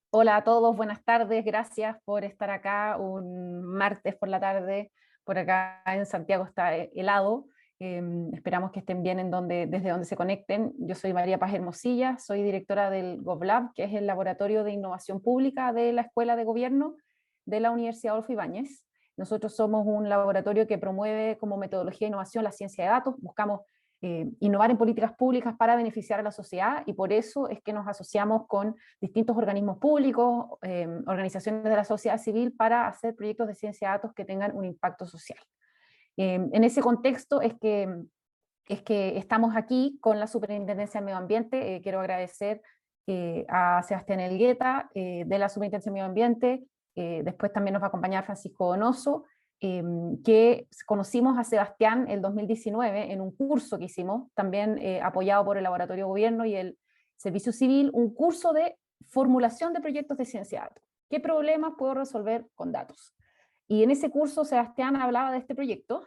Hola a todos, buenas tardes, gracias por estar acá un martes por la tarde. Por acá en Santiago está helado. Esperamos que estén bien desde donde se conecten. Yo soy María Paz Hermosilla, soy directora del GovLab, que es el Laboratorio de Innovación Pública de la Escuela de Gobierno de la Universidad Adolfo Ibáñez. Nosotros somos un laboratorio que promueve como metodología de innovación la ciencia de datos. Buscamos innovar en políticas públicas para beneficiar a la sociedad, y por eso es que nos asociamos con distintos organismos públicos, organizaciones de la sociedad civil, para hacer proyectos de ciencia de datos que tengan un impacto social. En ese contexto es que estamos aquí con la Superintendencia del Medio Ambiente. Quiero agradecer a Sebastián Elgueta de la Superintendencia del Medio Ambiente. Después también nos va a acompañar Francisco Donoso, que conocimos a Sebastián el 2019 en un curso que hicimos, también apoyado por el Laboratorio de Gobierno y el Servicio Civil, un curso de formulación de proyectos de ciencia de datos. ¿Qué problemas puedo resolver con datos? Y en ese curso Sebastián hablaba de este proyecto,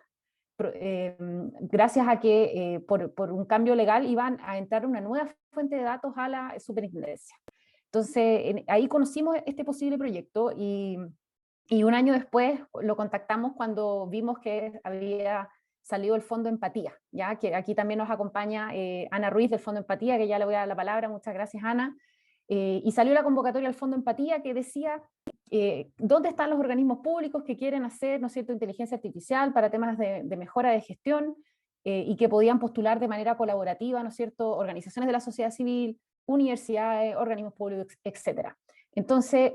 gracias a que por un cambio legal iban a entrar una nueva fuente de datos a la superintendencia. Entonces, ahí conocimos este posible proyecto, y un año después lo contactamos cuando vimos que había salido el Fondo Empatía, ya que aquí también nos acompaña Ana Ruiz del Fondo Empatía, que ya le voy a dar la palabra. Muchas gracias, Ana. Y salió la convocatoria al Fondo Empatía que decía dónde están los organismos públicos que quieren hacer, ¿no es cierto?, inteligencia artificial para temas de mejora de gestión, y que podían postular de manera colaborativa, ¿no es cierto?, organizaciones de la sociedad civil, universidades, organismos públicos, etcétera. Entonces,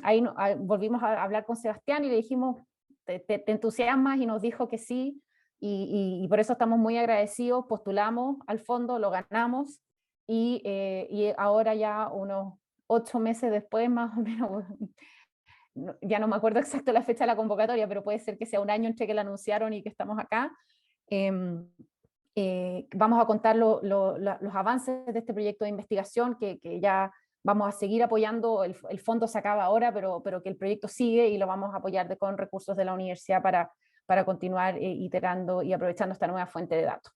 ahí volvimos a hablar con Sebastián y le dijimos, ¿te entusiasmas? Y nos dijo que sí, y por eso estamos muy agradecidos. Postulamos al fondo, lo ganamos, y ahora ya unos 8 meses después, más o menos, ya no me acuerdo exacto la fecha de la convocatoria, pero puede ser que sea un año entre que la anunciaron y que estamos acá. Eh, Vamos a contar los avances de este proyecto de investigación, que ya vamos a seguir apoyando. El fondo se acaba ahora, pero que el proyecto sigue y lo vamos a apoyar con recursos de la universidad para continuar iterando y aprovechando esta nueva fuente de datos.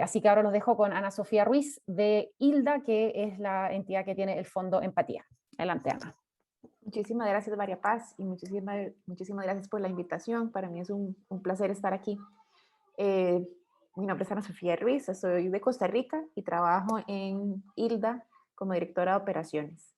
Así que ahora los dejo con Ana Sofía Ruiz de ILDA, que es la entidad que tiene el Fondo Empatía. Adelante, Ana. Muchísimas gracias, María Paz, y muchísimas gracias por la invitación. Para mí es un placer estar aquí. Eh, Mi nombre es Ana Sofía Ruiz, soy de Costa Rica y trabajo en ILDA como directora de operaciones.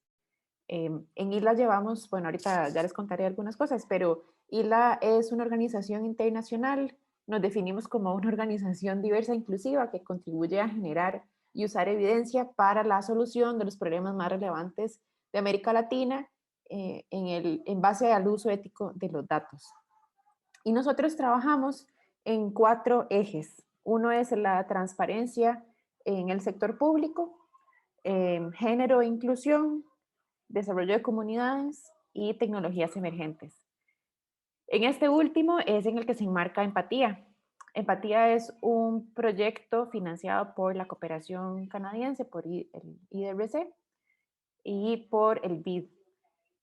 En ILDA llevamos, bueno, ahorita ya les contaré algunas cosas, pero ILDA es una organización internacional. Nos definimos como una organización diversa e inclusiva que contribuye a generar y usar evidencia para la solución de los problemas más relevantes de América Latina, en base al uso ético de los datos. Y nosotros trabajamos en 4 ejes. Uno es la transparencia en el sector público, género e inclusión, desarrollo de comunidades y tecnologías emergentes. En este último es en el que se enmarca Empatía. Empatía es un proyecto financiado por la cooperación canadiense, por el IDRC y por el BID.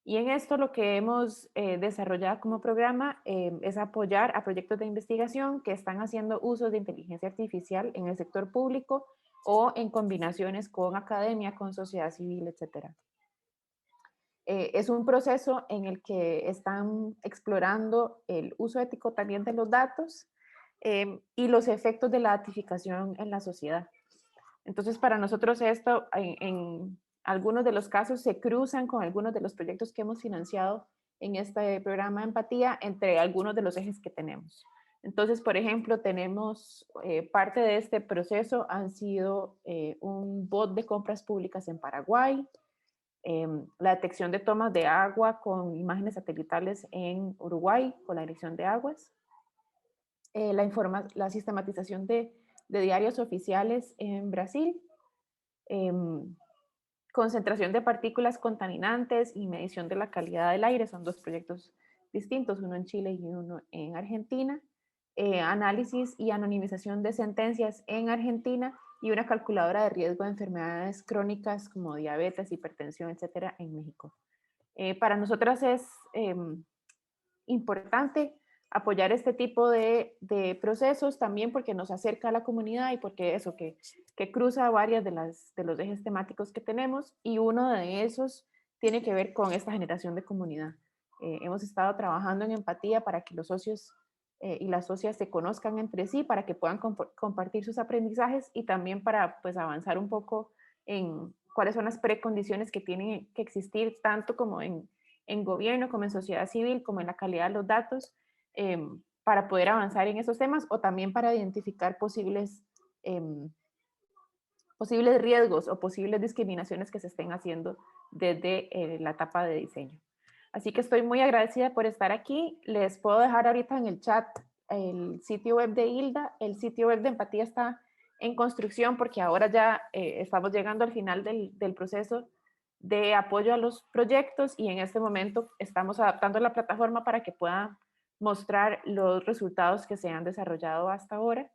Y en esto lo que hemos desarrollado como programa es apoyar a proyectos de investigación que están haciendo uso de inteligencia artificial en el sector público o en combinaciones con academia, con sociedad civil, etc. Es un proceso en el que están explorando el uso ético también de los datos y los efectos de la datificación en la sociedad. Entonces, para nosotros esto, en algunos de los casos, se cruzan con algunos de los proyectos que hemos financiado en este programa de Empatía entre algunos de los ejes que tenemos. Entonces, por ejemplo, tenemos parte de este proceso han sido un bot de compras públicas en Paraguay, la detección de tomas de agua con imágenes satelitales en Uruguay, con la Dirección de Aguas, la sistematización de diarios oficiales en Brasil, concentración de partículas contaminantes y medición de la calidad del aire. Son 2 proyectos distintos, uno en Chile y uno en Argentina. Análisis y anonimización de sentencias en Argentina, y una calculadora de riesgo de enfermedades crónicas como diabetes, hipertensión, etcétera, en México. Para nosotras es importante apoyar este tipo de procesos también porque nos acerca a la comunidad y porque eso, que cruza varias de los ejes temáticos que tenemos, y uno de esos tiene que ver con esta generación de comunidad. Hemos estado trabajando en empatía para que los socios y las socias se conozcan entre sí, para que puedan compartir sus aprendizajes y también para pues, avanzar un poco en cuáles son las precondiciones que tienen que existir tanto como en gobierno, como en sociedad civil, como en la calidad de los datos, para poder avanzar en esos temas o también para identificar posibles riesgos o posibles discriminaciones que se estén haciendo desde la etapa de diseño. Así que estoy muy agradecida por estar aquí. Les puedo dejar ahorita en el chat el sitio web de Hilda. El sitio web de Empatía está en construcción porque ahora ya estamos llegando al final del proceso de apoyo a los proyectos y en este momento estamos adaptando la plataforma para que pueda mostrar los resultados que se han desarrollado hasta ahora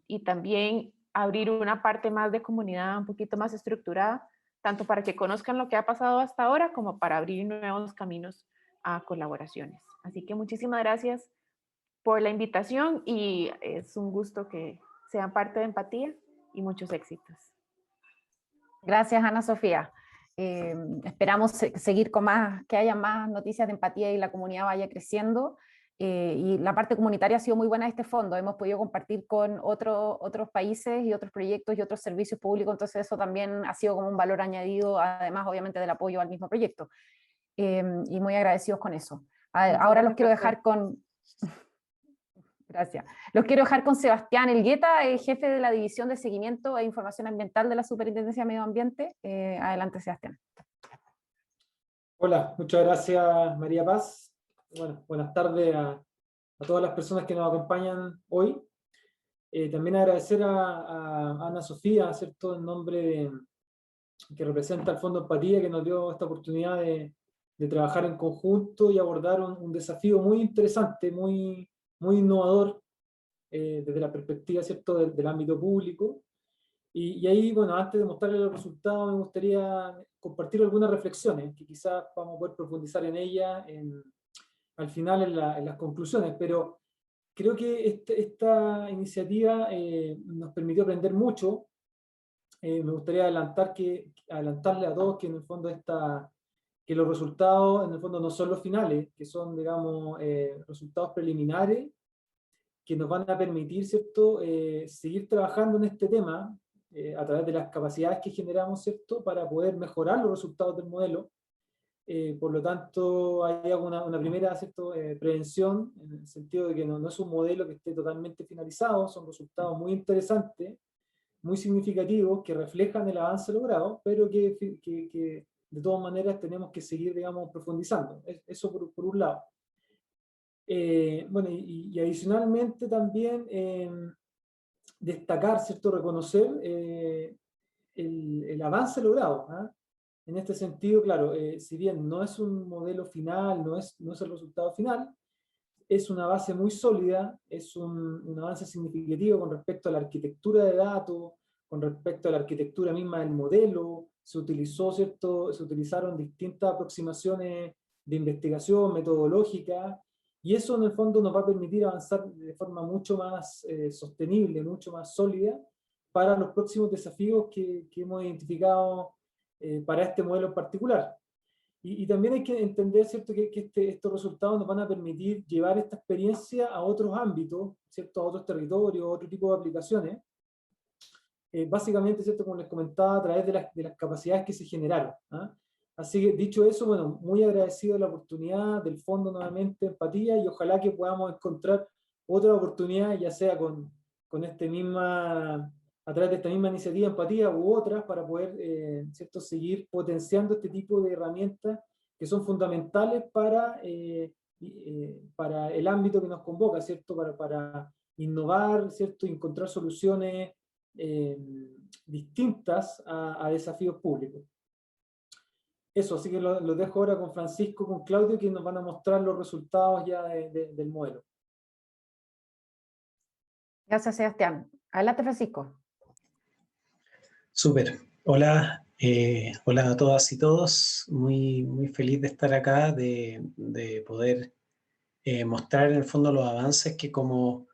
y también abrir una parte más de comunidad un poquito más estructurada, tanto para que conozcan lo que ha pasado hasta ahora como para abrir nuevos caminos a colaboraciones. Así que muchísimas gracias por la invitación y es un gusto que sean parte de Empatía y muchos éxitos. Gracias, Ana Sofía. Esperamos seguir con más, que haya más noticias de empatía y la comunidad vaya creciendo. Y la parte comunitaria ha sido muy buena de este fondo. Hemos podido compartir con otros países y otros proyectos y otros servicios públicos, entonces eso también ha sido como un valor añadido, además obviamente del apoyo al mismo proyecto. Y muy agradecidos con eso. Ahora los quiero dejar con... Gracias. Los quiero dejar con Sebastián Elgueta, jefe de la División de Seguimiento e Información Ambiental de la Superintendencia de Medio Ambiente. Adelante, Sebastián. Hola, muchas gracias María Paz. Bueno, buenas tardes a todas las personas que nos acompañan hoy. También agradecer a Ana Sofía, ¿cierto? En nombre que representa el Fondo Empatía, que nos dio esta oportunidad de trabajar en conjunto y abordar un desafío muy interesante, muy innovador desde la perspectiva, ¿cierto? del ámbito público. Y ahí, bueno, antes de mostrarles los resultados, me gustaría compartir algunas reflexiones, que quizás vamos a poder profundizar en ellas al final en las conclusiones, pero creo que esta iniciativa nos permitió aprender mucho. Me gustaría adelantarle a todos que en el fondo que los resultados en el fondo no son los finales, que son, digamos, resultados preliminares que nos van a permitir, ¿cierto?, seguir trabajando en este tema a través de las capacidades que generamos, ¿cierto?, para poder mejorar los resultados del modelo. Por lo tanto, hay una primera, ¿cierto?, prevención, en el sentido de que no es un modelo que esté totalmente finalizado, son resultados muy interesantes, muy significativos, que reflejan el avance logrado, pero que de todas maneras tenemos que seguir, digamos, profundizando. Eso por un lado. Bueno, y adicionalmente también destacar, ¿cierto?, reconocer el avance logrado. En este sentido, claro, si bien no es un modelo final, no es el resultado final, es una base muy sólida, es un avance significativo con respecto a la arquitectura de datos, con respecto a la arquitectura misma del modelo. Se utilizaron distintas aproximaciones de investigación metodológica, y eso en el fondo nos va a permitir avanzar de forma mucho más sostenible, mucho más sólida, para los próximos desafíos que hemos identificado para este modelo en particular. Y también hay que entender, ¿cierto?, que estos resultados nos van a permitir llevar esta experiencia a otros ámbitos, ¿cierto?, a otros territorios, a otro tipo de aplicaciones. Básicamente, ¿cierto?, como les comentaba, a través de las capacidades que se generaron. Así que, dicho eso, bueno, muy agradecido de la oportunidad del Fondo nuevamente Empatía, y ojalá que podamos encontrar otra oportunidad, ya sea a través de esta misma iniciativa Empatía u otras, para poder ¿cierto?, seguir potenciando este tipo de herramientas que son fundamentales para el ámbito que nos convoca, ¿cierto?, para innovar, ¿cierto?, y encontrar soluciones distintas a desafíos públicos. Eso, así que lo dejo ahora con Francisco, con Claudio, que nos van a mostrar los resultados ya del modelo. Gracias, Sebastián. Adelante, Francisco. Súper. Hola, hola a todas y todos. Muy feliz de estar acá, de poder mostrar en el fondo los avances que como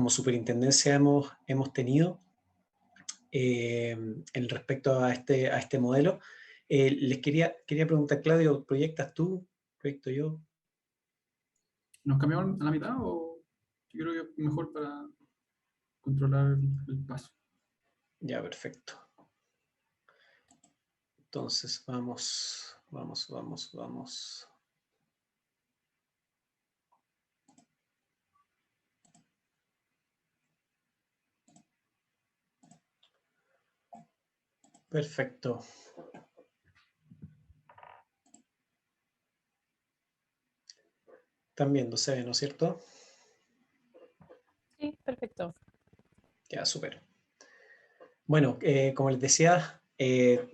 superintendencia hemos tenido en respecto a este modelo. Les quería preguntar, Claudio, ¿proyectas tú? ¿Proyecto yo? ¿Nos cambiamos a la mitad o yo creo que es mejor para controlar el paso? Ya, perfecto. Entonces, vamos. Perfecto. Están viendo, se ve, ¿no es cierto? Sí, perfecto. Ya, súper. Bueno, como les decía,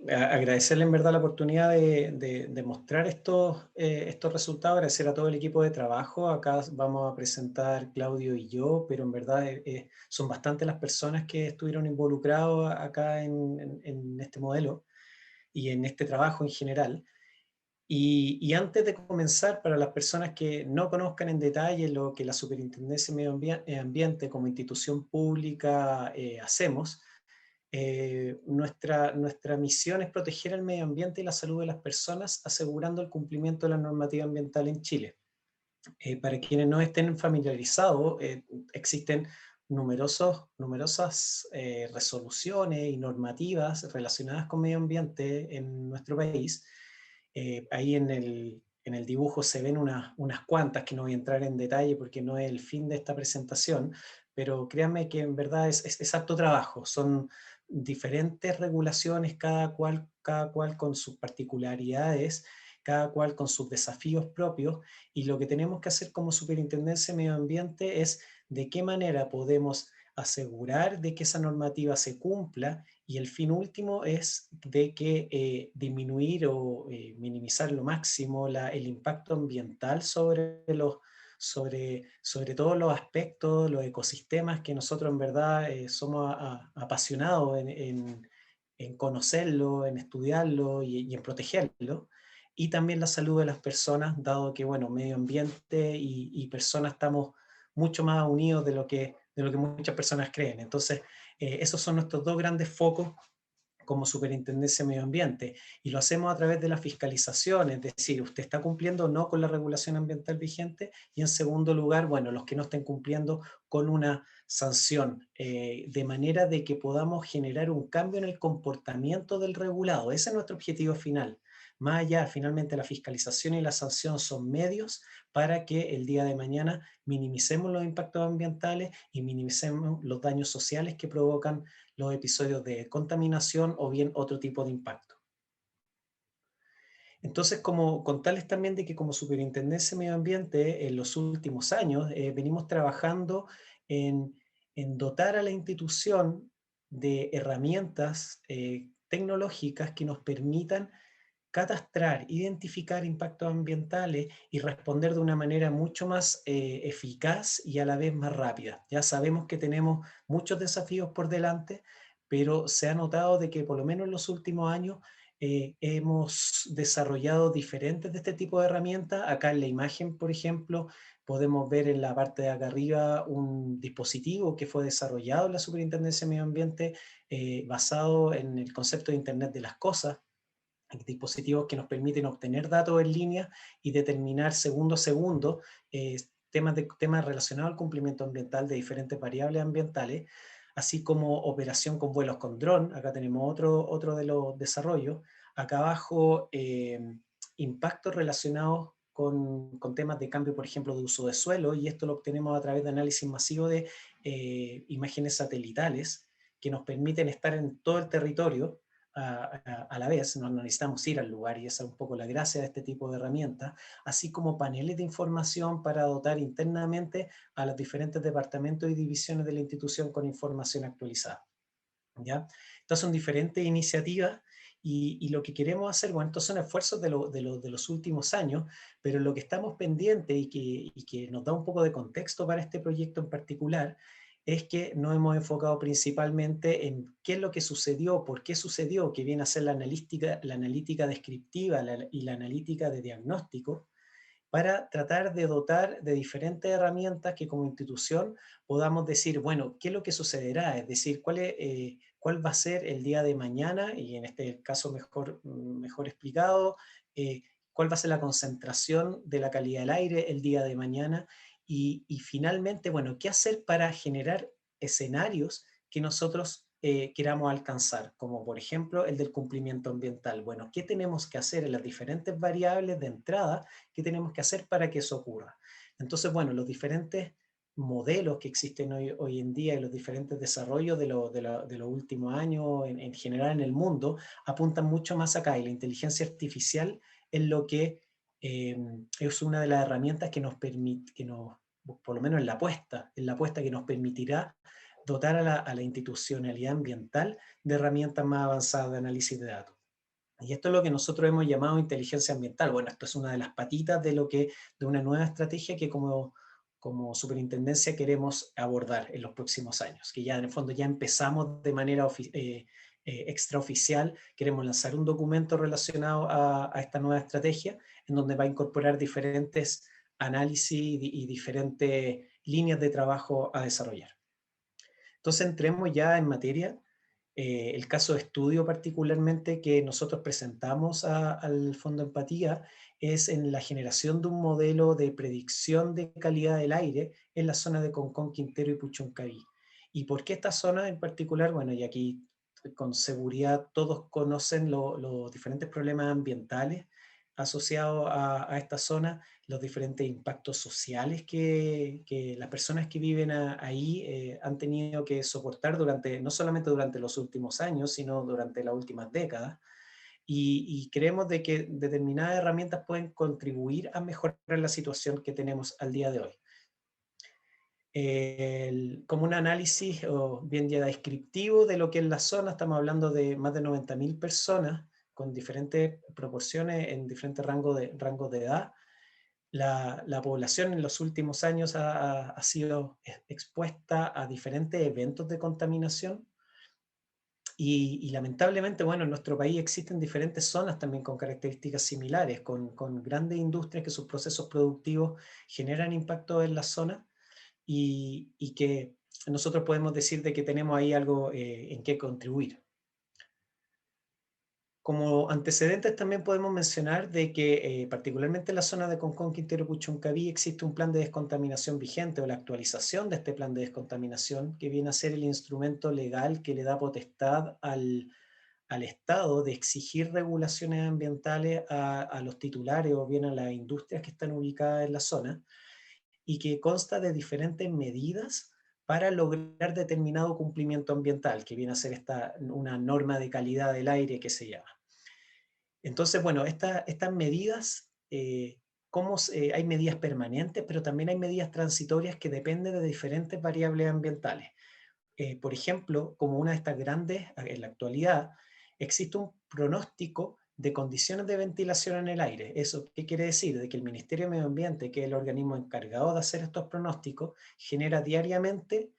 agradecerle en verdad la oportunidad de mostrar estos resultados, agradecer a todo el equipo de trabajo. Acá vamos a presentar Claudio y yo, pero en verdad son bastantes las personas que estuvieron involucrados acá en este modelo y en este trabajo en general. Y antes de comenzar, para las personas que no conozcan en detalle lo que la Superintendencia de Medio Ambiente como institución pública hacemos, nuestra misión es proteger el medio ambiente y la salud de las personas, asegurando el cumplimiento de la normativa ambiental en Chile. Para quienes no estén familiarizados, existen numerosas resoluciones y normativas relacionadas con medio ambiente en nuestro país. Ahí en el dibujo se ven unas cuantas que no voy a entrar en detalle porque no es el fin de esta presentación, pero créanme que en verdad es harto trabajo. Son diferentes regulaciones, cada cual con sus particularidades, cada cual con sus desafíos propios, y lo que tenemos que hacer como Superintendencia de Medio Ambiente es de qué manera podemos asegurar de que esa normativa se cumpla, y el fin último es de que disminuir o minimizar lo máximo el impacto ambiental sobre todos los aspectos, los ecosistemas que nosotros en verdad somos apasionados en conocerlo, en estudiarlo y en protegerlo. Y también la salud de las personas, dado que, bueno, medio ambiente y personas estamos mucho más unidos de lo que muchas personas creen. Entonces, esos son nuestros dos grandes focos como Superintendencia de Medio Ambiente, y lo hacemos a través de la fiscalización, es decir, usted está cumpliendo o no con la regulación ambiental vigente, y en segundo lugar, bueno, los que no estén cumpliendo, con una sanción, de manera de que podamos generar un cambio en el comportamiento del regulado. Ese es nuestro objetivo final. Más allá, finalmente, la fiscalización y la sanción son medios para que el día de mañana minimicemos los impactos ambientales y minimicemos los daños sociales que provocan los episodios de contaminación o bien otro tipo de impacto. Entonces, como contarles también de que como Superintendencia de Medio Ambiente en los últimos años venimos trabajando en dotar a la institución de herramientas tecnológicas que nos permitan catastrar, identificar impactos ambientales y responder de una manera mucho más eficaz y a la vez más rápida. Ya sabemos que tenemos muchos desafíos por delante, pero se ha notado de que por lo menos en los últimos años hemos desarrollado diferentes de este tipo de herramientas. Acá en la imagen, por ejemplo, podemos ver en la parte de acá arriba un dispositivo que fue desarrollado en la Superintendencia de Medio Ambiente basado en el concepto de Internet de las Cosas, dispositivos que nos permiten obtener datos en línea y determinar segundo a segundo temas relacionados al cumplimiento ambiental de diferentes variables ambientales, así como operación con vuelos con dron. Acá tenemos otro de los desarrollos. Acá abajo, impactos relacionados con temas de cambio, por ejemplo, de uso de suelo, y esto lo obtenemos a través de análisis masivo de imágenes satelitales que nos permiten estar en todo el territorio a la vez. No necesitamos ir al lugar, y esa es un poco la gracia de este tipo de herramientas, así como paneles de información para dotar internamente a los diferentes departamentos y divisiones de la institución con información actualizada. ¿Ya? Estas son diferentes iniciativas y lo que queremos hacer, bueno, estos son esfuerzos de los últimos años, pero lo que estamos pendientes y que nos da un poco de contexto para este proyecto en particular es que nos hemos enfocado principalmente en qué es lo que sucedió, por qué sucedió, que viene a ser la analítica descriptiva y la analítica de diagnóstico, para tratar de dotar de diferentes herramientas que como institución podamos decir, bueno, ¿qué es lo que sucederá? Es decir, cuál cuál va a ser el día de mañana, y en este caso mejor explicado, cuál va a ser la concentración de la calidad del aire el día de mañana, y finalmente, bueno, qué hacer para generar escenarios que nosotros queramos alcanzar, como por ejemplo el del cumplimiento ambiental. Bueno, ¿qué tenemos que hacer en las diferentes variables de entrada? ¿Qué tenemos que hacer para que eso ocurra? Entonces, bueno, los diferentes modelos que existen hoy en día y los diferentes desarrollos de los últimos años en general en el mundo apuntan mucho más acá, y la inteligencia artificial es lo que es una de las herramientas que nos permite, por lo menos en la apuesta que nos permitirá dotar a la institucionalidad ambiental de herramientas más avanzadas de análisis de datos. Y esto es lo que nosotros hemos llamado inteligencia ambiental. Bueno, esto es una de las patitas de una nueva estrategia que como superintendencia queremos abordar en los próximos años, que ya en el fondo ya empezamos de manera extraoficial. Queremos lanzar un documento relacionado a esta nueva estrategia, en donde va a incorporar diferentes análisis y diferentes líneas de trabajo a desarrollar. Entonces entremos ya en materia. El caso de estudio particularmente que nosotros presentamos al Fondo Empatía es en la generación de un modelo de predicción de calidad del aire en la zona de Concón, Quintero y Puchuncaví. ¿Y por qué esta zona en particular? Bueno, y aquí con seguridad todos conocen los diferentes problemas ambientales asociados a esta zona, los diferentes impactos sociales que las personas que viven ahí han tenido que soportar no solamente durante los últimos años, sino durante las últimas décadas. Y creemos de que determinadas herramientas pueden contribuir a mejorar la situación que tenemos al día de hoy. Como un análisis o bien ya descriptivo de lo que es la zona, estamos hablando de más de 90.000 personas con diferentes proporciones en diferentes rangos de edad. La población en los últimos años ha sido expuesta a diferentes eventos de contaminación y lamentablemente, bueno, en nuestro país existen diferentes zonas también con características similares, con grandes industrias que sus procesos productivos generan impacto en la zona y que nosotros podemos decir de que tenemos ahí algo en qué contribuir. Como antecedentes también podemos mencionar de que particularmente en la zona de Concón, Quintero, Puchuncaví existe un plan de descontaminación vigente o la actualización de este plan de descontaminación que viene a ser el instrumento legal que le da potestad al Estado de exigir regulaciones ambientales a los titulares o bien a las industrias que están ubicadas en la zona y que consta de diferentes medidas para lograr determinado cumplimiento ambiental, que viene a ser una norma de calidad del aire que se llama. Entonces, bueno, estas medidas, hay medidas permanentes, pero también hay medidas transitorias que dependen de diferentes variables ambientales. Por ejemplo, como una de estas grandes, en la actualidad, existe un pronóstico de condiciones de ventilación en el aire. ¿Eso qué quiere decir? De que el Ministerio de Medio Ambiente, que es el organismo encargado de hacer estos pronósticos, genera diariamente,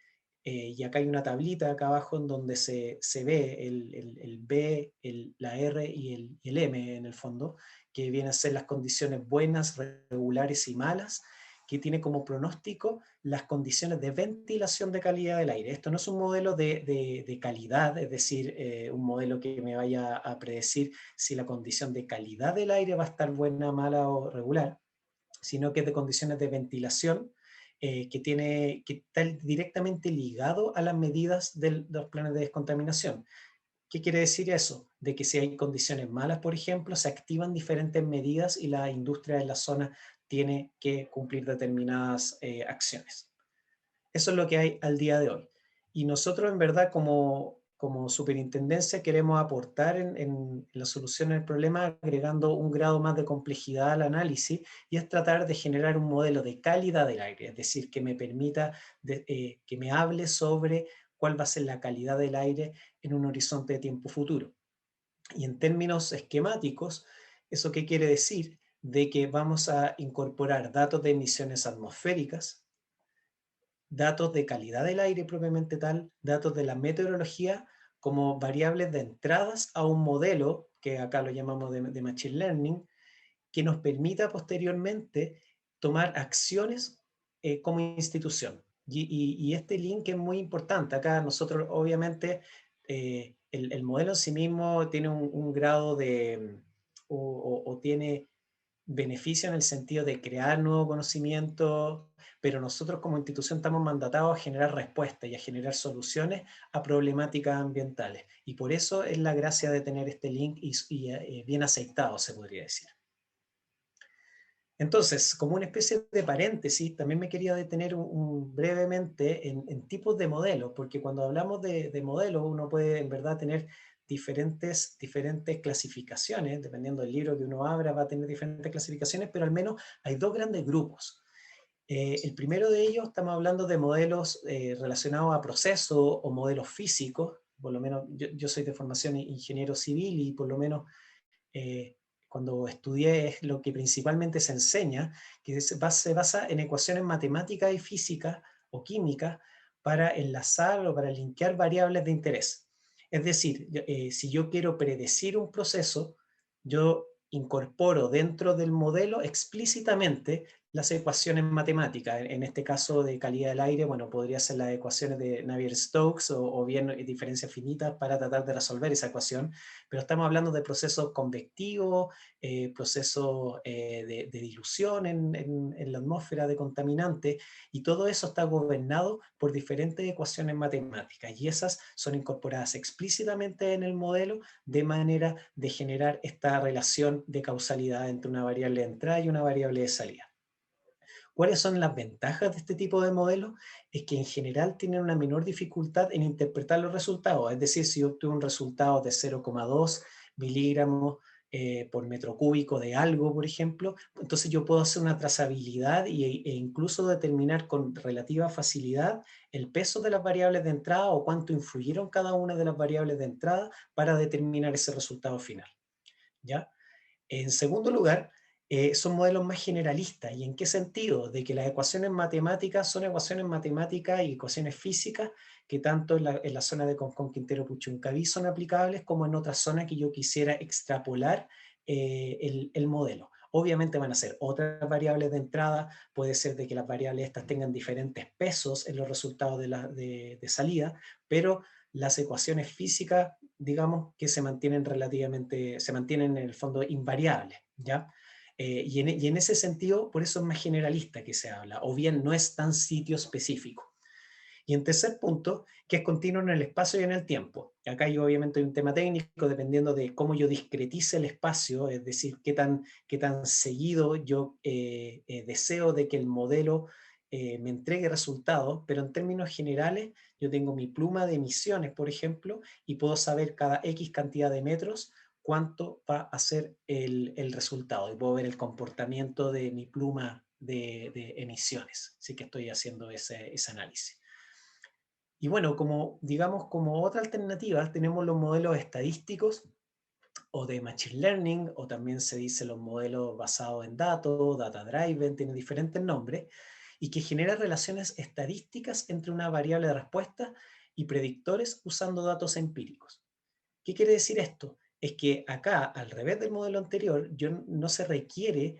y acá hay una tablita acá abajo en donde se ve el B, la R y el M en el fondo, que vienen a ser las condiciones buenas, regulares y malas, que tiene como pronóstico las condiciones de ventilación de calidad del aire. Esto no es un modelo de calidad, es decir, un modelo que me vaya a predecir si la condición de calidad del aire va a estar buena, mala o regular, sino que es de condiciones de ventilación que está directamente ligado a las medidas de los planes de descontaminación. ¿Qué quiere decir eso? De que si hay condiciones malas, por ejemplo, se activan diferentes medidas y la industria de la zona tiene que cumplir determinadas acciones. Eso es lo que hay al día de hoy. Y nosotros, en verdad, como superintendencia, queremos aportar en la solución del problema agregando un grado más de complejidad al análisis, y es tratar de generar un modelo de calidad del aire, es decir, que me permita, que me hable sobre cuál va a ser la calidad del aire en un horizonte de tiempo futuro. Y en términos esquemáticos, ¿eso qué quiere decir? De que vamos a incorporar datos de emisiones atmosféricas, datos de calidad del aire propiamente tal, datos de la meteorología como variables de entradas a un modelo, que acá lo llamamos de Machine Learning, que nos permita posteriormente tomar acciones como institución. Y este link es muy importante. Acá nosotros obviamente el modelo en sí mismo tiene un grado de, o tiene beneficio en el sentido de crear nuevo conocimiento, pero nosotros como institución estamos mandatados a generar respuestas y a generar soluciones a problemáticas ambientales. Y por eso es la gracia de tener este link y bien aceitado, se podría decir. Entonces, como una especie de paréntesis, también me quería detener brevemente en tipos de modelos, porque cuando hablamos de modelos, uno puede en verdad tener diferentes clasificaciones, dependiendo del libro que uno abra, va a tener diferentes clasificaciones, pero al menos hay dos grandes grupos. El primero de ellos, estamos hablando de modelos relacionados a procesos o modelos físicos. Por lo menos yo soy de formación ingeniero civil y por lo menos cuando estudié es lo que principalmente se enseña, que se basa en ecuaciones matemáticas y físicas o químicas para enlazar o para linkear variables de interés. Es decir, si yo quiero predecir un proceso, yo incorporo dentro del modelo explícitamente las ecuaciones matemáticas. En este caso de calidad del aire, bueno, podría ser las ecuaciones de Navier-Stokes o bien diferencias finitas para tratar de resolver esa ecuación, pero estamos hablando de procesos convectivos, procesos de dilución en la atmósfera de contaminantes, y todo eso está gobernado por diferentes ecuaciones matemáticas, y esas son incorporadas explícitamente en el modelo de manera de generar esta relación de causalidad entre una variable de entrada y una variable de salida. ¿Cuáles son las ventajas de este tipo de modelos? Es que en general tienen una menor dificultad en interpretar los resultados. Es decir, si yo obtuve un resultado de 0,2 miligramos por metro cúbico de algo, por ejemplo, entonces yo puedo hacer una trazabilidad e incluso determinar con relativa facilidad el peso de las variables de entrada o cuánto influyeron cada una de las variables de entrada para determinar ese resultado final, ¿ya? En segundo lugar, son modelos más generalistas. ¿Y en qué sentido? De que las ecuaciones matemáticas son ecuaciones matemáticas y ecuaciones físicas que tanto en la zona de Concón, Quintero, Puchuncaví son aplicables como en otras zonas que yo quisiera extrapolar el modelo. Obviamente van a ser otras variables de entrada, puede ser de que las variables estas tengan diferentes pesos en los resultados de salida, pero las ecuaciones físicas, digamos, que se mantienen en el fondo invariables, ¿ya? Y en ese sentido, por eso es más generalista que se habla, o bien no es tan sitio específico. Y en tercer punto, que es continuo en el espacio y en el tiempo. Acá yo obviamente hay un tema técnico, dependiendo de cómo yo discretice el espacio, es decir, qué tan seguido yo deseo de que el modelo me entregue resultados, pero en términos generales yo tengo mi pluma de emisiones, por ejemplo, y puedo saber cada X cantidad de metros cuánto va a ser el resultado, y puedo ver el comportamiento de mi pluma de emisiones, así que estoy haciendo ese análisis. Y bueno, digamos, como otra alternativa, tenemos los modelos estadísticos o de Machine Learning, o también se dice los modelos basados en datos, Data Driven, tienen diferentes nombres, y que generan relaciones estadísticas entre una variable de respuesta y predictores usando datos empíricos. ¿Qué quiere decir esto? Es que acá, al revés del modelo anterior, no se requiere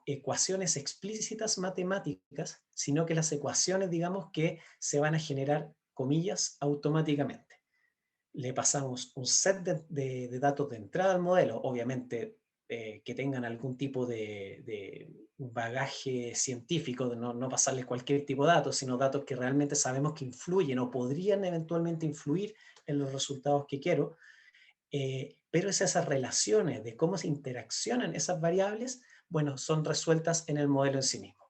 ecuaciones explícitas matemáticas, sino que las ecuaciones, digamos, que se van a generar, comillas, automáticamente. Le pasamos un set de datos de entrada al modelo, obviamente que tengan algún tipo de bagaje científico, de no pasarles cualquier tipo de datos, sino datos que realmente sabemos que influyen o podrían eventualmente influir en los resultados que quiero. Pero esas relaciones de cómo se interaccionan esas variables, bueno, son resueltas en el modelo en sí mismo.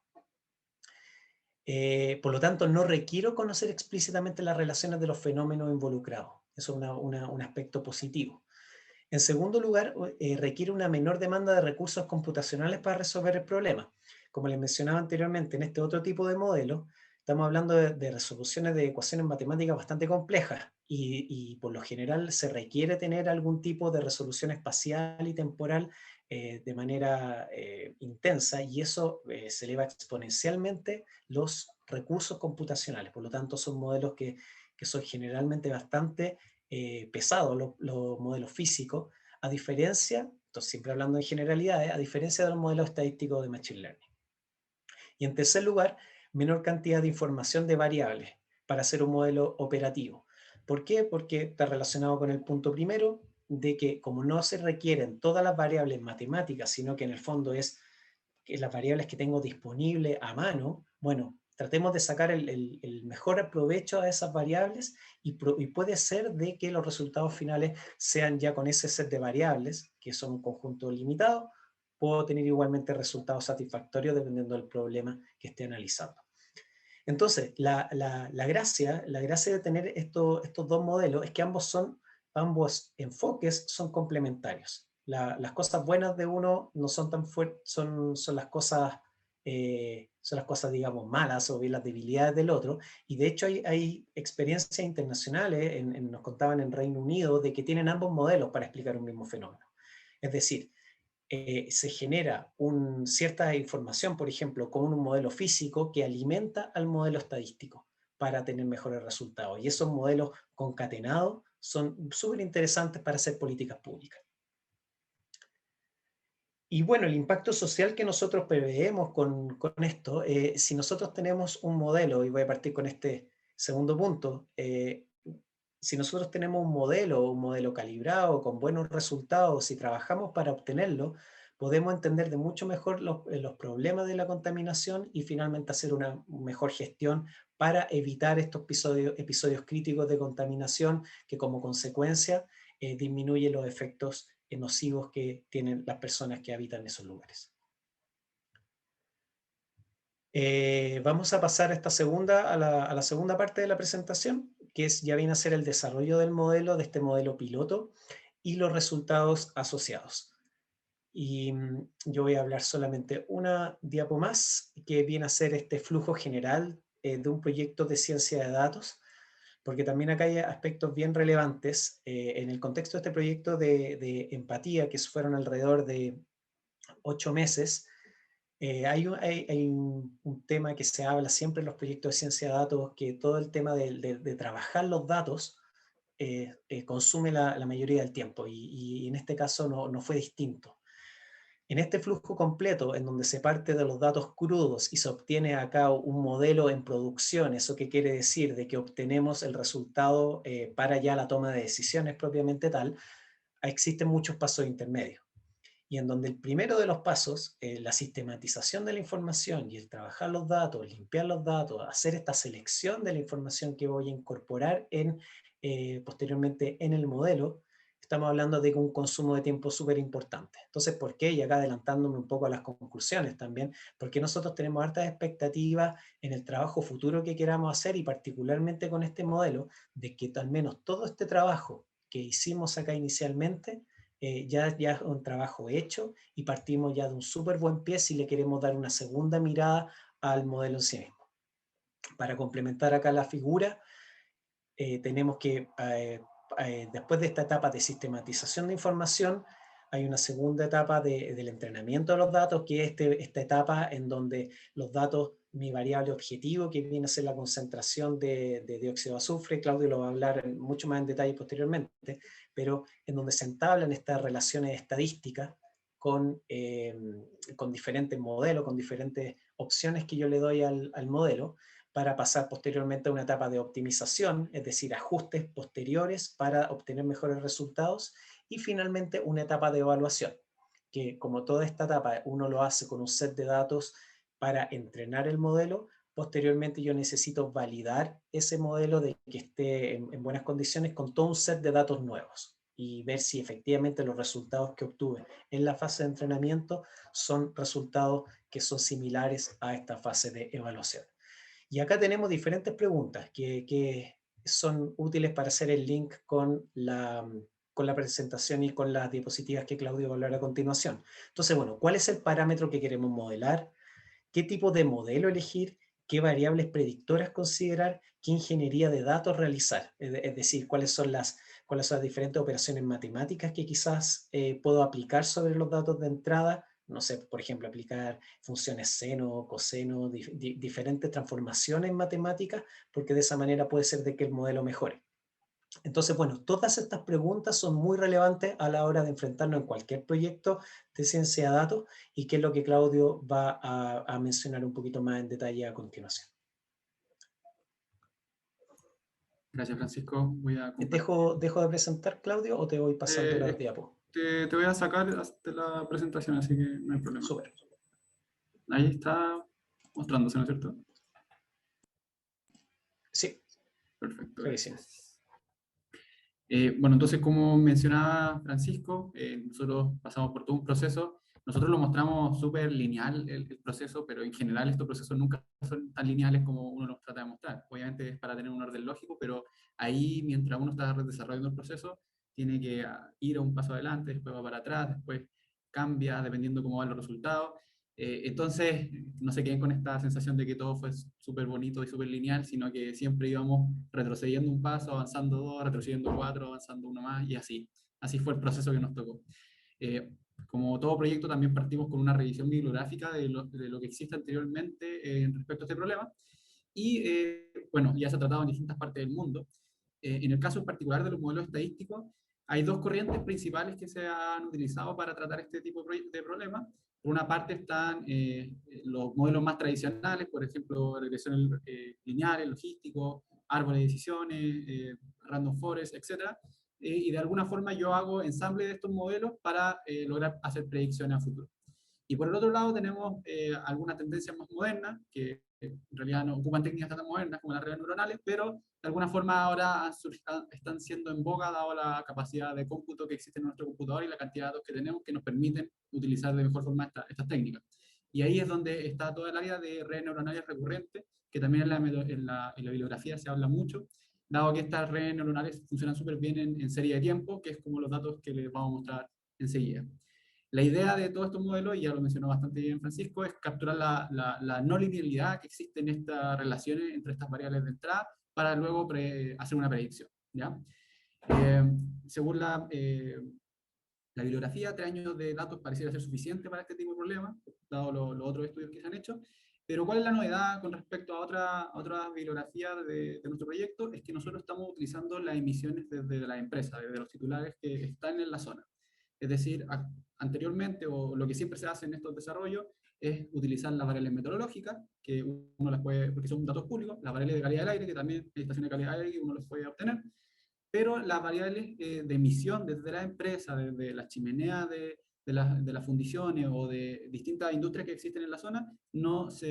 Por lo tanto, no requiero conocer explícitamente las relaciones de los fenómenos involucrados. Eso es un aspecto positivo. En segundo lugar, requiere una menor demanda de recursos computacionales para resolver el problema. Como les mencionaba anteriormente, en este otro tipo de modelo, estamos hablando de resoluciones de ecuaciones matemáticas bastante complejas, y por lo general se requiere tener algún tipo de resolución espacial y temporal de manera intensa, y eso se eleva exponencialmente los recursos computacionales. Por lo tanto, son modelos que son generalmente bastante pesados, los modelos físicos, a diferencia, entonces siempre hablando en generalidades, a diferencia de los modelos estadísticos de Machine Learning. Y en tercer lugar, menor cantidad de información de variables para hacer un modelo operativo. ¿Por qué? Porque está relacionado con el punto primero, de que como no se requieren todas las variables matemáticas, sino que en el fondo es que las variables que tengo disponibles a mano, bueno, tratemos de sacar el mejor provecho a esas variables y puede ser de que los resultados finales sean ya con ese set de variables, que son un conjunto limitado, puedo tener igualmente resultados satisfactorios dependiendo del problema que esté analizando. Entonces, la gracia de tener estos dos modelos es que ambos enfoques son complementarios. Las cosas buenas de uno no son tan fuertes, son las cosas, digamos, malas o bien las debilidades del otro. Y de hecho hay experiencias internacionales, nos contaban en Reino Unido, de que tienen ambos modelos para explicar un mismo fenómeno. Es decir, se genera cierta información, por ejemplo, con un modelo físico que alimenta al modelo estadístico para tener mejores resultados. Y esos modelos concatenados son súper interesantes para hacer políticas públicas. Y bueno, el impacto social que nosotros preveemos con esto, si nosotros tenemos un modelo, y voy a partir con este segundo punto, si nosotros tenemos un modelo calibrado, con buenos resultados, si trabajamos para obtenerlo, podemos entender de mucho mejor los problemas de la contaminación y finalmente hacer una mejor gestión para evitar estos episodios críticos de contaminación que como consecuencia disminuyen los efectos nocivos que tienen las personas que habitan esos lugares. Vamos a pasar a la segunda parte de la presentación, que ya viene a ser el desarrollo del modelo, de este modelo piloto, y los resultados asociados. Y yo voy a hablar solamente una diapo más, que viene a ser este flujo general de un proyecto de ciencia de datos, porque también acá hay aspectos bien relevantes. En el contexto de este proyecto de empatía, que fueron alrededor de 8 meses, hay un tema que se habla siempre en los proyectos de ciencia de datos, que todo el tema de trabajar los datos consume la mayoría del tiempo, y en este caso no fue distinto. En este flujo completo, en donde se parte de los datos crudos y se obtiene acá un modelo en producción, ¿eso qué quiere decir? De que obtenemos el resultado para ya la toma de decisiones propiamente tal, existen muchos pasos intermedios. Y en donde el primero de los pasos, la sistematización de la información y el trabajar los datos, limpiar los datos, hacer esta selección de la información que voy a incorporar posteriormente en el modelo, estamos hablando de un consumo de tiempo súper importante. Entonces, ¿por qué? Y acá adelantándome un poco a las conclusiones también, porque nosotros tenemos hartas expectativas en el trabajo futuro que queramos hacer, y particularmente con este modelo, de que al menos todo este trabajo que hicimos acá inicialmente, ya es un trabajo hecho y partimos ya de un súper buen pie si le queremos dar una segunda mirada al modelo en sí mismo. Para complementar acá la figura, tenemos que, después de esta etapa de sistematización de información, hay una segunda etapa del entrenamiento de los datos, que es esta etapa en donde los datos, mi variable objetivo, que viene a ser la concentración de dióxido de azufre, Claudio lo va a hablar mucho más en detalle posteriormente, pero en donde se entablan estas relaciones estadísticas con diferentes modelos, con diferentes opciones que yo le doy al modelo, para pasar posteriormente a una etapa de optimización, es decir, ajustes posteriores para obtener mejores resultados, y finalmente una etapa de evaluación, que como toda esta etapa uno lo hace con un set de datos para entrenar el modelo. Posteriormente yo necesito validar ese modelo de que esté en buenas condiciones con todo un set de datos nuevos y ver si efectivamente los resultados que obtuve en la fase de entrenamiento son resultados que son similares a esta fase de evaluación. Y acá tenemos diferentes preguntas que son útiles para hacer el link con la presentación y con las diapositivas que Claudio va a hablar a continuación. Entonces, bueno, ¿cuál es el parámetro que queremos modelar? ¿Qué tipo de modelo elegir? ¿Qué variables predictoras considerar? ¿Qué ingeniería de datos realizar? Es decir, cuáles son las diferentes operaciones matemáticas que quizás puedo aplicar sobre los datos de entrada. No sé, por ejemplo, aplicar funciones seno, coseno, diferentes transformaciones matemáticas, porque de esa manera puede ser de que el modelo mejore. Entonces, bueno, todas estas preguntas son muy relevantes a la hora de enfrentarnos en cualquier proyecto de ciencia de datos, y que es lo que Claudio va a mencionar un poquito más en detalle a continuación. Gracias, Francisco. Voy a ¿Dejo de presentar, Claudio, o te voy pasando la Eh, diapo? te voy a sacar de la presentación, así que no hay problema. Súper. Ahí está mostrándose, ¿no es cierto? Sí, Perfecto, clarísimo. gracias. Bueno, entonces, como mencionaba Francisco, nosotros pasamos por todo un proceso. Nosotros lo mostramos súper lineal el proceso, pero en general estos procesos nunca son tan lineales como uno los trata de mostrar. Obviamente es para tener un orden lógico, pero ahí, mientras uno está desarrollando el proceso, tiene que ir a un paso adelante, después va para atrás, después cambia dependiendo cómo van los resultados. Entonces, no se queden con esta sensación de que todo fue súper bonito y súper lineal, sino que siempre íbamos retrocediendo un paso, avanzando dos, retrocediendo cuatro, avanzando uno más, y así. Así fue el proceso que nos tocó. Como todo proyecto, también partimos con una revisión bibliográfica de lo que existe anteriormente respecto a este problema. Y bueno, ya se ha tratado en distintas partes del mundo. En el caso en particular de los modelos estadísticos, hay dos corrientes principales que se han utilizado para tratar este tipo de problemas. Por una parte están los modelos más tradicionales, por ejemplo, regresiones lineales, logísticos, árboles de decisiones, random forest, etc. Y de alguna forma yo hago ensamble de estos modelos para lograr hacer predicciones a futuro. Y por el otro lado tenemos algunas tendencias más modernas, que en realidad no ocupan técnicas tan modernas como las redes neuronales, pero de alguna forma ahora están siendo en boga dado la capacidad de cómputo que existe en nuestro computador y la cantidad de datos que tenemos que nos permiten utilizar de mejor forma estas técnicas. Y ahí es donde está toda el área de redes neuronales recurrentes, que también en la bibliografía se habla mucho, dado que estas redes neuronales funcionan súper bien en serie de tiempo, que es como los datos que les vamos a mostrar enseguida. La idea de todos estos modelos, y ya lo mencionó bastante bien Francisco, es capturar la no linealidad que existe en estas relaciones entre estas variables de entrada para luego hacer una predicción. ¿Ya? Según la bibliografía, 3 años de datos pareciera ser suficiente para este tipo de problemas, dado los otros estudios que se han hecho. Pero ¿cuál es la novedad con respecto a otras bibliografías de nuestro proyecto? Es que nosotros estamos utilizando las emisiones desde la empresa, desde los titulares que están en la zona. Es decir, anteriormente, o lo que siempre se hace en estos desarrollos, es utilizar las variables meteorológicas, que uno las puede, porque son datos públicos, las variables de calidad del aire, que también hay estaciones de calidad del aire que uno las puede obtener, pero las variables de emisión desde la empresa, desde las chimeneas de las fundiciones o de distintas industrias que existen en la zona, no es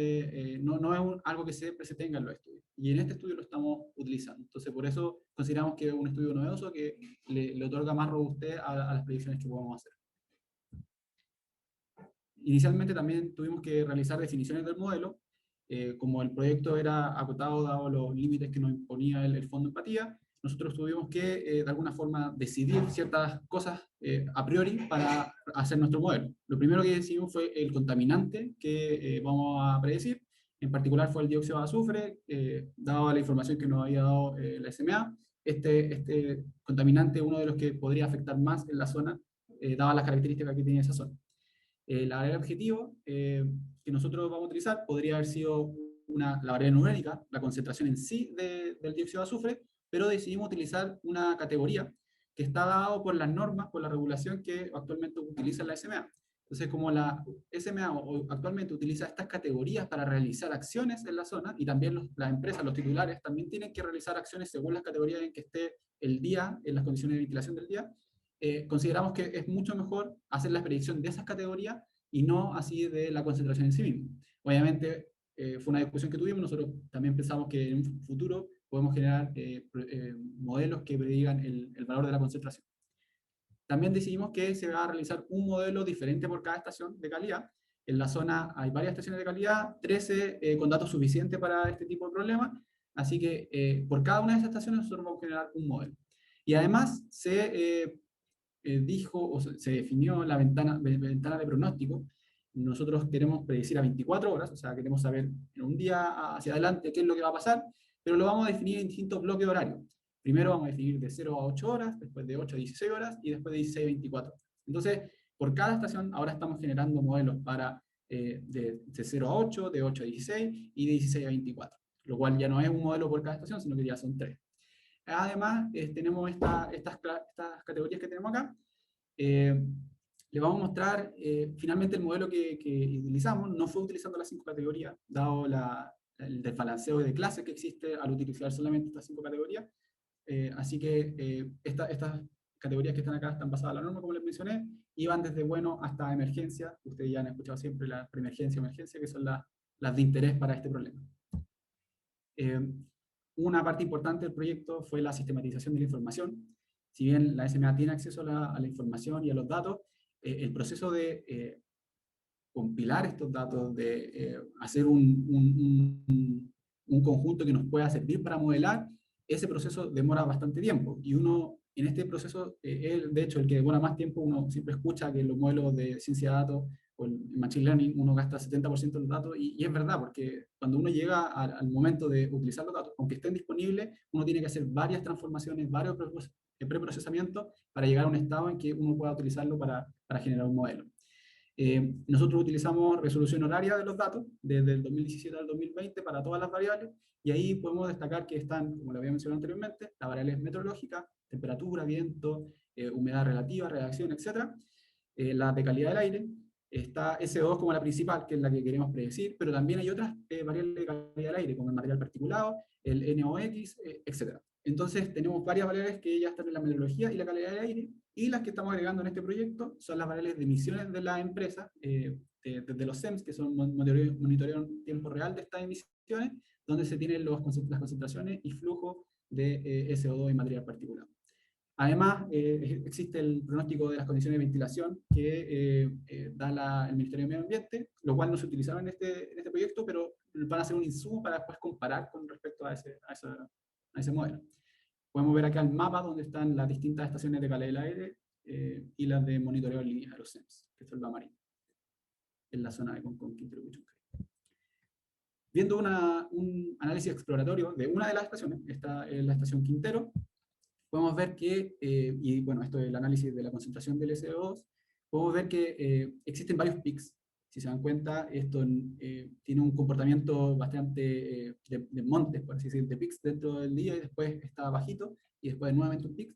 algo que siempre se tenga en los estudios. Y en este estudio lo estamos utilizando. Entonces, por eso consideramos que es un estudio novedoso que le otorga más robustez a las predicciones que podemos hacer. Inicialmente también tuvimos que realizar definiciones del modelo. Como el proyecto era acotado dado los límites que nos imponía el Fondo Empatía, nosotros tuvimos que de alguna forma decidir ciertas cosas a priori para hacer nuestro modelo. Lo primero que decidimos fue el contaminante que vamos a predecir, en particular fue el dióxido de azufre, dado la información que nos había dado la SMA. Este contaminante es uno de los que podría afectar más en la zona, dadas las características que tiene esa zona. La variable objetivo que nosotros vamos a utilizar podría haber sido la variable numérica, la concentración en sí del dióxido de azufre, pero decidimos utilizar una categoría que está dado por las normas, por la regulación que actualmente utiliza la SMA. Entonces, como la SMA actualmente utiliza estas categorías para realizar acciones en la zona, y también las empresas, los titulares, también tienen que realizar acciones según las categorías en que esté el día, en las condiciones de ventilación del día, consideramos que es mucho mejor hacer la predicción de esas categorías y no así de la concentración en sí mismo. Obviamente, fue una discusión que tuvimos, nosotros también pensamos que en un futuro podemos generar modelos que predigan el valor de la concentración. También decidimos que se va a realizar un modelo diferente por cada estación de calidad. En la zona hay varias estaciones de calidad, 13 con datos suficientes para este tipo de problemas, así que por cada una de esas estaciones nosotros vamos a generar un modelo. Y además se dijo o se definió la ventana de pronóstico. Nosotros queremos predecir a 24 horas, o sea, queremos saber en un día hacia adelante qué es lo que va a pasar, pero lo vamos a definir en distintos bloques horarios. Primero vamos a definir de 0 a 8 horas, después de 8 a 16 horas y después de 16 a 24. Entonces, por cada estación ahora estamos generando modelos para de 0 a 8, de 8 a 16 y de 16 a 24, lo cual ya no es un modelo por cada estación, sino que ya son 3. Además, tenemos estas categorías que tenemos acá. Les vamos a mostrar, finalmente el modelo que utilizamos no fue utilizando las 5 categorías, dado el desbalanceo de clases que existe al utilizar solamente estas 5 categorías, así que estas categorías que están acá están basadas en la norma, como les mencioné, y van desde bueno hasta emergencia. Ustedes ya han escuchado siempre la preemergencia y emergencia, que son las de interés para este problema. Una parte importante del proyecto fue la sistematización de la información. Si bien la SMA tiene acceso a la información y a los datos, el proceso de compilar estos datos, de hacer un conjunto que nos pueda servir para modelar, ese proceso demora bastante tiempo. Y uno, en este proceso, de hecho, el que demora más tiempo, uno siempre escucha que en los modelos de ciencia de datos o en Machine Learning uno gasta 70% de los datos, y es verdad, porque cuando uno llega al momento de utilizar los datos, aunque estén disponibles, uno tiene que hacer varias transformaciones, varios preprocesamientos para llegar a un estado en que uno pueda utilizarlo para generar un modelo. Nosotros utilizamos resolución horaria de los datos desde el 2017 al 2020 para todas las variables, y ahí podemos destacar que están, como lo había mencionado anteriormente, las variables meteorológicas, temperatura, viento, humedad relativa, radiación, etc. Las de calidad del aire, está SO2 como la principal, que es la que queremos predecir, pero también hay otras variables de calidad del aire, como el material particulado, el NOx, etc. Entonces tenemos varias variables que ya están en la meteorología y la calidad del aire, y las que estamos agregando en este proyecto son las variables de emisiones de la empresa, desde los SEMS, que son monitoreo en tiempo real de estas emisiones, donde se tienen las concentraciones y flujo de SO2 y material particulado. Además, existe el pronóstico de las condiciones de ventilación que da el Ministerio de Medio Ambiente, lo cual no se utilizaron en este proyecto, pero van a ser un insumo para después comparar con respecto a ese modelo. Podemos ver acá el mapa donde están las distintas estaciones de calidad del aire y las de monitoreo en línea de los SEMS, que es el amarillo, en la zona de Concón, Quintero, Pichunque. Viendo un análisis exploratorio de una de las estaciones, esta es la estación Quintero, podemos ver que, y bueno, esto es el análisis de la concentración del SO2, podemos ver que existen varios peaks. Si se dan cuenta, esto tiene un comportamiento bastante de montes, por así decir, de peaks dentro del día, y después está bajito, y después nuevamente un peak.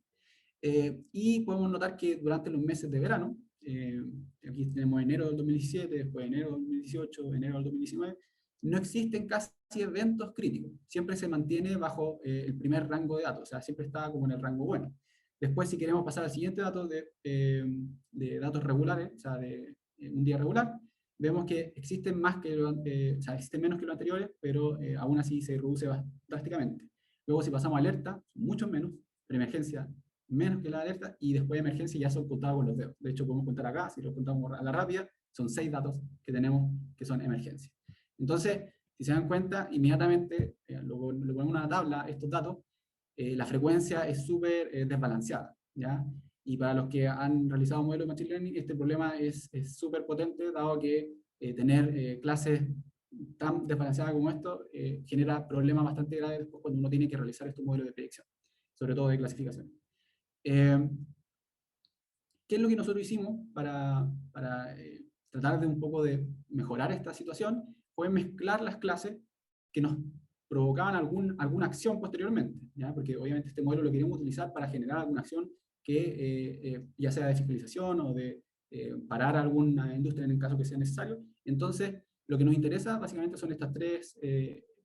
Y podemos notar que durante los meses de verano, aquí tenemos enero del 2017, después enero del 2018, enero del 2019, no existen casi eventos críticos. Siempre se mantiene bajo el primer rango de datos, o sea, siempre está como en el rango bueno. Después, si queremos pasar al siguiente dato de datos regulares, o sea, de un día regular, vemos que existen más que o sea, existen menos que los anteriores, pero aún así se reduce drásticamente. Luego, si pasamos a alerta, muchos menos, preemergencia, menos que la alerta, y después de emergencia ya son contados con los dedos. De hecho, podemos contar acá, si lo contamos a la rápida, son 6 datos que tenemos que son emergencia. Entonces, si se dan cuenta, inmediatamente lo ponemos en una tabla, estos datos, la frecuencia es súper desbalanceada, ¿ya? Y para los que han realizado modelos de Machine Learning, este problema es súper potente, dado que tener clases tan desbalanceadas como esto genera problemas bastante graves cuando uno tiene que realizar estos modelos de predicción, sobre todo de clasificación. ¿Qué es lo que nosotros hicimos para tratar de un poco de mejorar esta situación? Fue mezclar las clases que nos provocaban alguna acción posteriormente, ¿ya? Porque obviamente este modelo lo queremos utilizar para generar alguna acción que ya sea de fiscalización o de parar alguna industria en el caso que sea necesario. Entonces, lo que nos interesa básicamente son estas 3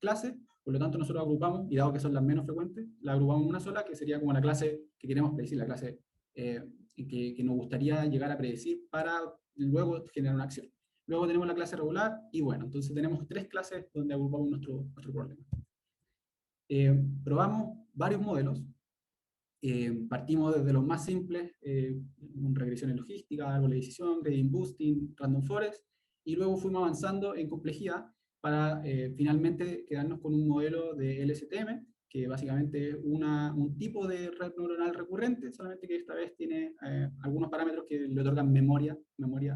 clases, por lo tanto nosotros agrupamos, y dado que son las menos frecuentes, la agrupamos en una sola, que sería como la clase que queremos predecir, la clase que nos gustaría llegar a predecir para luego generar una acción. Luego tenemos la clase regular, y bueno, entonces tenemos 3 clases donde agrupamos nuestro problema. Probamos varios modelos. Partimos desde los más simples, regresiones logísticas, árbol de decisión, gradient boosting, random forest, y luego fuimos avanzando en complejidad para finalmente quedarnos con un modelo de LSTM, que básicamente es un tipo de red neuronal recurrente, solamente que esta vez tiene algunos parámetros que le otorgan memoria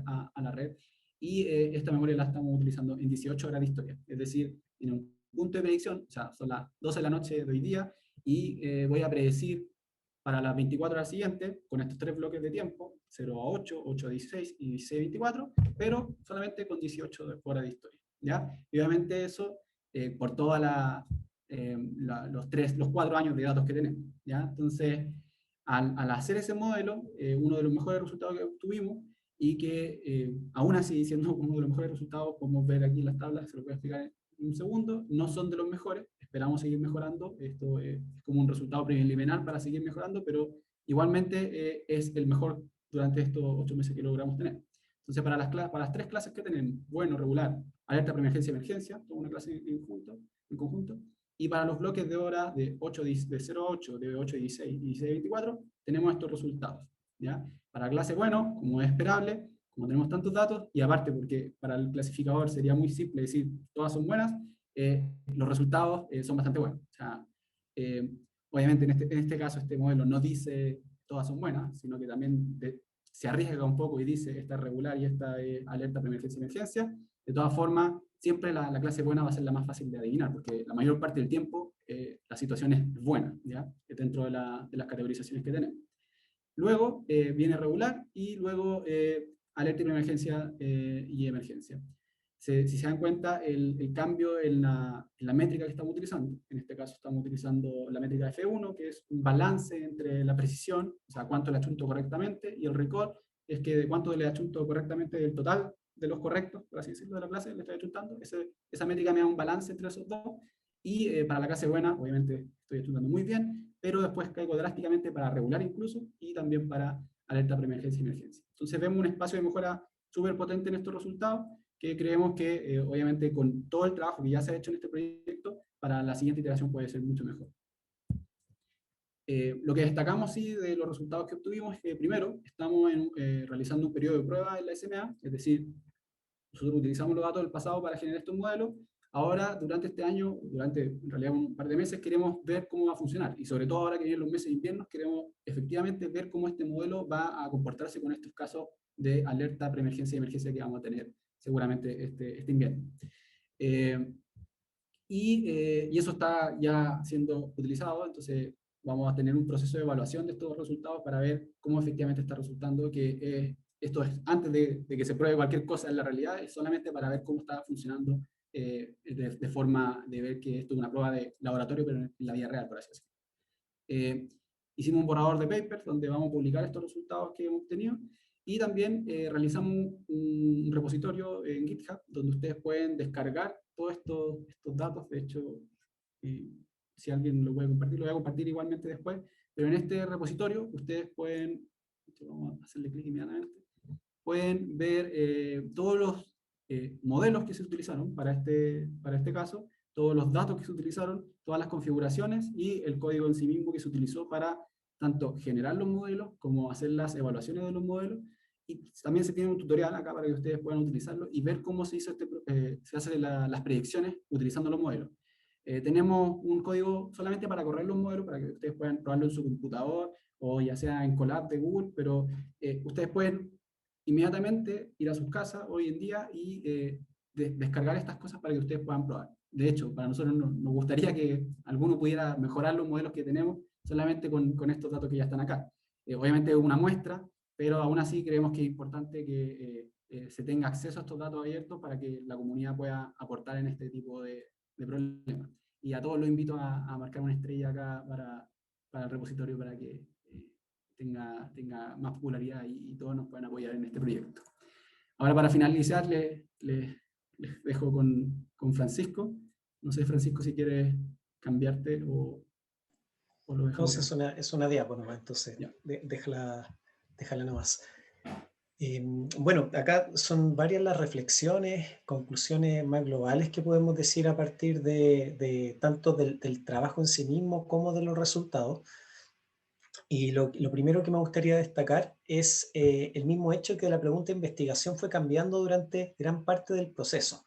a la red, y esta memoria la estamos utilizando en 18 horas de historia, es decir, en un punto de predicción, o sea, son las 12 de la noche de hoy día, y voy a predecir para las 24 horas siguientes, con estos 3 bloques de tiempo, 0 a 8, 8 a 16 y 16 a 24, pero solamente con 18 horas de historia, ¿ya? Y obviamente eso, por todos los 4 años de datos que tenemos, ¿ya? Entonces, al hacer ese modelo, uno de los mejores resultados que obtuvimos, y que aún así, siendo uno de los mejores resultados, podemos ver aquí en las tablas, se lo voy a explicar en un segundo, no son de los mejores, esperamos seguir mejorando. Esto es como un resultado preliminar para seguir mejorando, pero igualmente es el mejor durante estos 8 meses que logramos tener. Entonces, para las 3 clases que tenemos, bueno, regular, alerta, preemergencia, emergencia, toda una clase en conjunto, y para los bloques de hora de 0 a 8, de 8 a 16 y 16 a 24, tenemos estos resultados, ¿ya? Para clase bueno, como es esperable, como tenemos tantos datos, y aparte porque para el clasificador sería muy simple decir todas son buenas, los resultados son bastante buenos. O sea, obviamente en este caso este modelo no dice todas son buenas, sino que también se arriesga un poco y dice esta es regular y esta es alerta, preemergencia y emergencia. De todas formas, siempre la clase buena va a ser la más fácil de adivinar, porque la mayor parte del tiempo la situación es buena, ¿ya? Dentro de las categorizaciones que tenemos. Luego viene regular y luego alerta y preemergencia y emergencia. Si se dan cuenta, el cambio en la métrica que estamos utilizando, en este caso estamos utilizando la métrica F1, que es un balance entre la precisión, o sea, cuánto le achunto correctamente, y el recall, es que de cuánto le achunto correctamente del total de los correctos, por así decirlo, de la clase, le estoy achuntando. Esa métrica me da un balance entre esos dos, y para la clase buena, obviamente estoy achuntando muy bien, pero después caigo drásticamente para regular incluso, y también para alerta, preemergencia y emergencia. Entonces vemos un espacio de mejora súper potente en estos resultados, que creemos que obviamente con todo el trabajo que ya se ha hecho en este proyecto, para la siguiente iteración puede ser mucho mejor. Lo que destacamos sí de los resultados que obtuvimos es que primero estamos realizando un periodo de prueba en la SMA, es decir, nosotros utilizamos los datos del pasado para generar estos modelos. Ahora, durante este año, durante en realidad un par de meses, queremos ver cómo va a funcionar, y sobre todo ahora que vienen los meses de invierno, queremos efectivamente ver cómo este modelo va a comportarse con estos casos de alerta, preemergencia y emergencia que vamos a tener seguramente este invierno. Y eso está ya siendo utilizado, entonces vamos a tener un proceso de evaluación de estos resultados para ver cómo efectivamente está resultando, que esto es antes de que se pruebe cualquier cosa en la realidad, es solamente para ver cómo está funcionando de forma de ver que esto es una prueba de laboratorio, pero en la vida real, por así decirlo. Hicimos un borrador de papers donde vamos a publicar estos resultados que hemos obtenido, y también realizamos un repositorio en GitHub donde ustedes pueden descargar todos estos datos. De hecho, si alguien lo puede compartir, lo voy a compartir igualmente después, pero en este repositorio ustedes pueden, vamos a hacerle clic inmediatamente, pueden ver todos los modelos que se utilizaron para este caso, todos los datos que se utilizaron, todas las configuraciones y el código en sí mismo que se utilizó para tanto generar los modelos como hacer las evaluaciones de los modelos. Y también se tiene un tutorial acá para que ustedes puedan utilizarlo y ver cómo se hacen las predicciones utilizando los modelos. Tenemos un código solamente para correr los modelos, para que ustedes puedan probarlo en su computador o ya sea en Colab de Google, pero ustedes pueden inmediatamente ir a sus casas hoy en día y descargar estas cosas para que ustedes puedan probar. De hecho, para nosotros nos gustaría que alguno pudiera mejorar los modelos que tenemos solamente con estos datos que ya están acá. Obviamente es una muestra, pero aún así creemos que es importante que se tenga acceso a estos datos abiertos para que la comunidad pueda aportar en este tipo de problemas. Y a todos los invito a marcar una estrella acá para el repositorio, para que tenga más popularidad y todos nos puedan apoyar en este proyecto. Ahora, para finalizar, les dejo con Francisco. No sé, Francisco, si quieres cambiarte o lo dejamos. Entonces es una diapo nomás, entonces déjala nomás. Bueno, acá son varias las reflexiones, conclusiones más globales que podemos decir a partir de tanto del trabajo en sí mismo como de los resultados. Y lo primero que me gustaría destacar es el mismo hecho que la pregunta de investigación fue cambiando durante gran parte del proceso.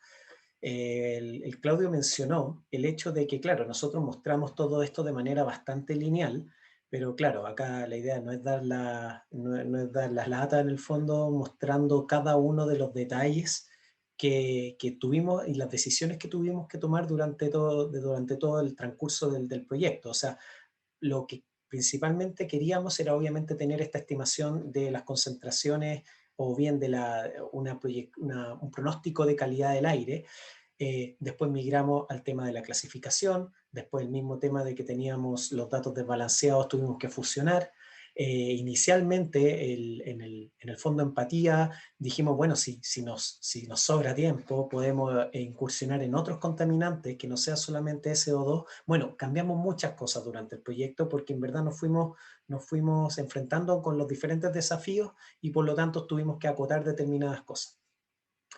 El Claudio mencionó el hecho de que, claro, nosotros mostramos todo esto de manera bastante lineal, pero claro, acá la idea no es dar las latas en el fondo, mostrando cada uno de los detalles que tuvimos y las decisiones que tuvimos que tomar durante todo el transcurso del proyecto. O sea, lo que principalmente queríamos era obviamente tener esta estimación de las concentraciones o bien de un pronóstico de calidad del aire. Después migramos al tema de la clasificación, después el mismo tema de que teníamos los datos desbalanceados, tuvimos que fusionar, Inicialmente, en el fondo empatía, dijimos, bueno, si nos sobra tiempo, podemos incursionar en otros contaminantes que no sea solamente SO2. Bueno, cambiamos muchas cosas durante el proyecto porque en verdad nos fuimos enfrentando con los diferentes desafíos y por lo tanto tuvimos que acotar determinadas cosas.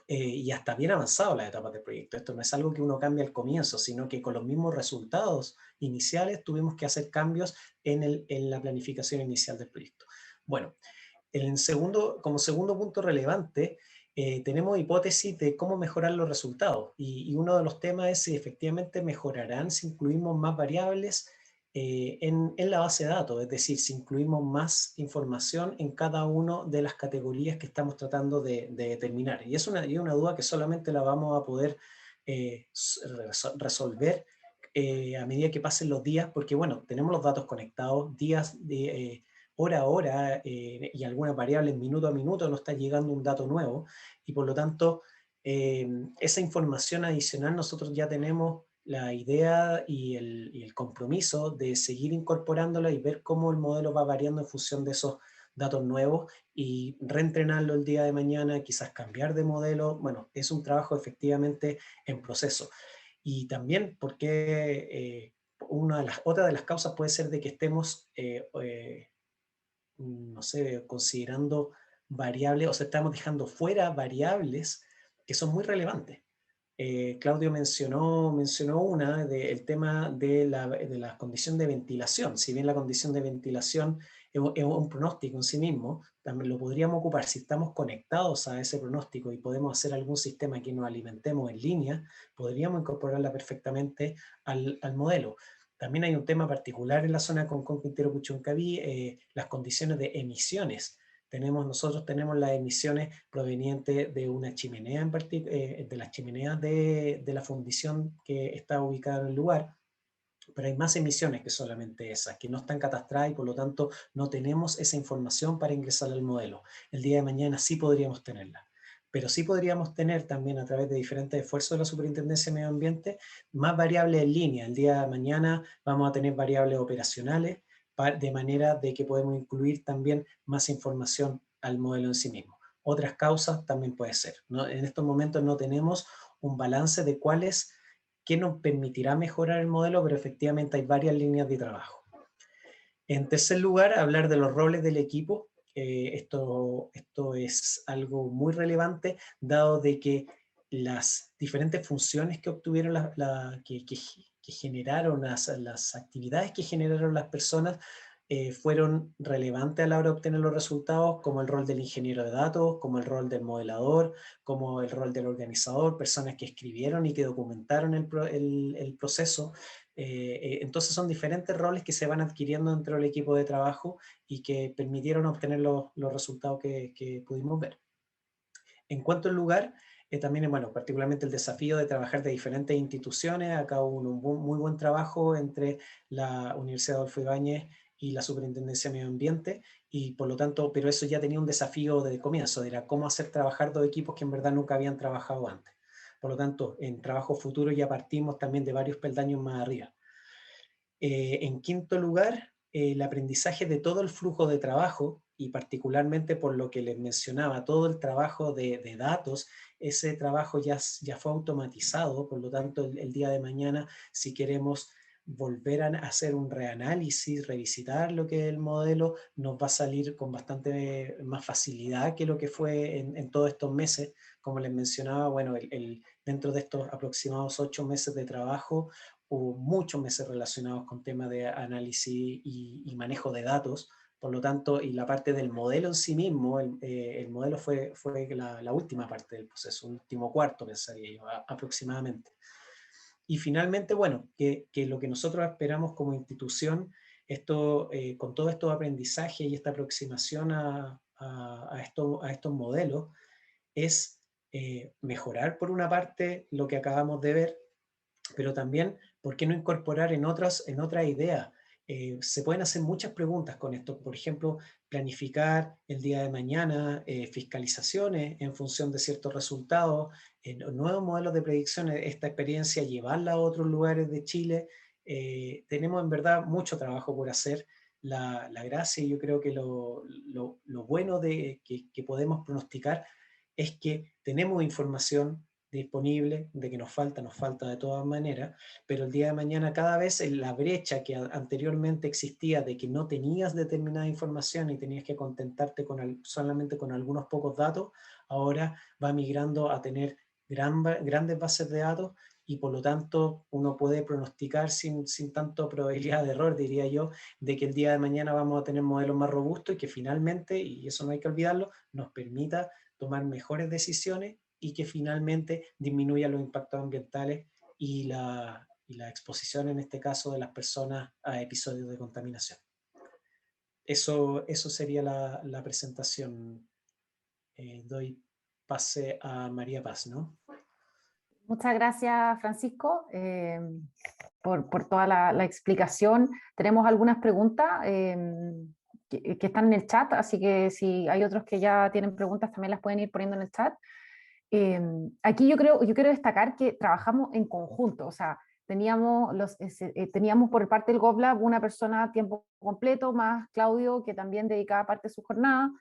Y hasta bien avanzado las etapas del proyecto. Esto no es algo que uno cambie al comienzo, sino que con los mismos resultados iniciales tuvimos que hacer cambios en la planificación inicial del proyecto. Bueno, como segundo punto relevante, tenemos hipótesis de cómo mejorar los resultados. Y uno de los temas es si efectivamente mejorarán si incluimos más variables en la base de datos, es decir, si incluimos más información en cada una de las categorías que estamos tratando de determinar. Y es una duda que solamente la vamos a poder resolver a medida que pasen los días, porque bueno, tenemos los datos conectados, días de hora a hora y algunas variables minuto a minuto nos está llegando un dato nuevo y por lo tanto esa información adicional nosotros ya tenemos la idea y el compromiso de seguir incorporándola y ver cómo el modelo va variando en función de esos datos nuevos y reentrenarlo el día de mañana, quizás cambiar de modelo. Bueno, es un trabajo efectivamente en proceso. Y también porque otra de las causas puede ser de que estemos no sé, considerando variables, o sea, estamos dejando fuera variables que son muy relevantes. Claudio mencionó una, el tema de la condición de ventilación. Si bien la condición de ventilación es un pronóstico en sí mismo, también lo podríamos ocupar si estamos conectados a ese pronóstico y podemos hacer algún sistema que nos alimentemos en línea, podríamos incorporarla perfectamente al modelo. También hay un tema particular en la zona con Quintero Puchuncaví, las condiciones de emisiones. Nosotros tenemos las emisiones provenientes de una chimenea, de las chimeneas de la fundición que está ubicada en el lugar, pero hay más emisiones que solamente esas, que no están catastradas y por lo tanto no tenemos esa información para ingresar al modelo. El día de mañana sí podríamos tenerla, pero sí podríamos tener también a través de diferentes esfuerzos de la Superintendencia de Medio Ambiente más variables en línea. El día de mañana vamos a tener variables operacionales de manera de que podemos incluir también más información al modelo en sí mismo. Otras causas también puede ser, ¿no? En estos momentos no tenemos un balance de qué nos permitirá mejorar el modelo, pero efectivamente hay varias líneas de trabajo. En tercer lugar, hablar de los roles del equipo. Esto es algo muy relevante, dado de que las diferentes funciones que obtuvieron, que generaron las actividades que generaron las personas, fueron relevantes a la hora de obtener los resultados, como el rol del ingeniero de datos, como el rol del modelador, como el rol del organizador, personas que escribieron y que documentaron el proceso. Entonces son diferentes roles que se van adquiriendo dentro del equipo de trabajo y que permitieron obtener los resultados que pudimos ver. En cuanto al lugar, también, bueno, particularmente el desafío de trabajar de diferentes instituciones. Acá hubo un muy buen trabajo entre la Universidad Adolfo Ibáñez y la Superintendencia de Medio Ambiente, y por lo tanto, pero eso ya tenía un desafío de comienzo, era cómo hacer trabajar dos equipos que en verdad nunca habían trabajado antes. Por lo tanto, en trabajo futuro ya partimos también de varios peldaños más arriba. En quinto lugar, el aprendizaje de todo el flujo de trabajo, y particularmente por lo que les mencionaba, todo el trabajo de datos, ese trabajo ya fue automatizado, por lo tanto el día de mañana, si queremos volver a hacer un reanálisis, revisitar lo que es el modelo, nos va a salir con bastante más facilidad que lo que fue en todos estos meses. Como les mencionaba, bueno, dentro de estos aproximados 8 meses de trabajo, hubo muchos meses relacionados con temas de análisis y manejo de datos. Por lo tanto, y la parte del modelo en sí mismo, el modelo fue la última parte del proceso, un último cuarto, pensaría yo, aproximadamente. Y finalmente, bueno, que lo que nosotros esperamos como institución, con todo estos aprendizajes y esta aproximación a estos modelos, es mejorar por una parte lo que acabamos de ver, pero también, ¿por qué no incorporar en otras ideas? Se pueden hacer muchas preguntas con esto. Por ejemplo, planificar el día de mañana fiscalizaciones en función de ciertos resultados, nuevos modelos de predicción, esta experiencia, llevarla a otros lugares de Chile. Tenemos en verdad mucho trabajo por hacer. la gracia, y yo creo que lo bueno de que podemos pronosticar es que tenemos información disponible, de que nos falta de todas maneras, pero el día de mañana cada vez la brecha que anteriormente existía de que no tenías determinada información y tenías que contentarte solamente con algunos pocos datos, ahora va migrando a tener grandes bases de datos, y por lo tanto uno puede pronosticar sin tanto probabilidad de error, diría yo, de que el día de mañana vamos a tener modelos más robustos y que finalmente, y eso no hay que olvidarlo, nos permita tomar mejores decisiones y que finalmente disminuya los impactos ambientales y la exposición, en este caso, de las personas a episodios de contaminación. Eso sería la presentación. Doy pase a María Paz, ¿no? Muchas gracias, Francisco, por toda la explicación. Tenemos algunas preguntas que están en el chat, así que si hay otros que ya tienen preguntas, también las pueden ir poniendo en el chat. Aquí yo quiero destacar que trabajamos en conjunto, o sea, teníamos por parte del GovLab una persona a tiempo completo, más Claudio, que también dedicaba parte de su jornada,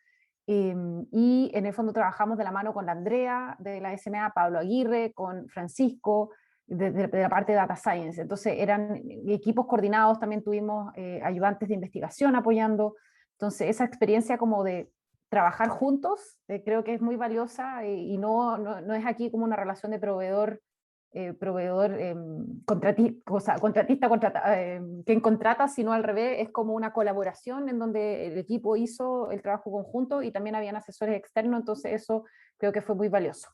y en el fondo trabajamos de la mano con la Andrea de la SMA, Pablo Aguirre, con Francisco, de la parte de Data Science. Entonces eran equipos coordinados, también tuvimos ayudantes de investigación apoyando. Entonces esa experiencia como de trabajar juntos creo que es muy valiosa, y no es aquí como una relación de contratista, quien contrata, sino al revés, es como una colaboración en donde el equipo hizo el trabajo conjunto y también habían asesores externos, entonces eso creo que fue muy valioso.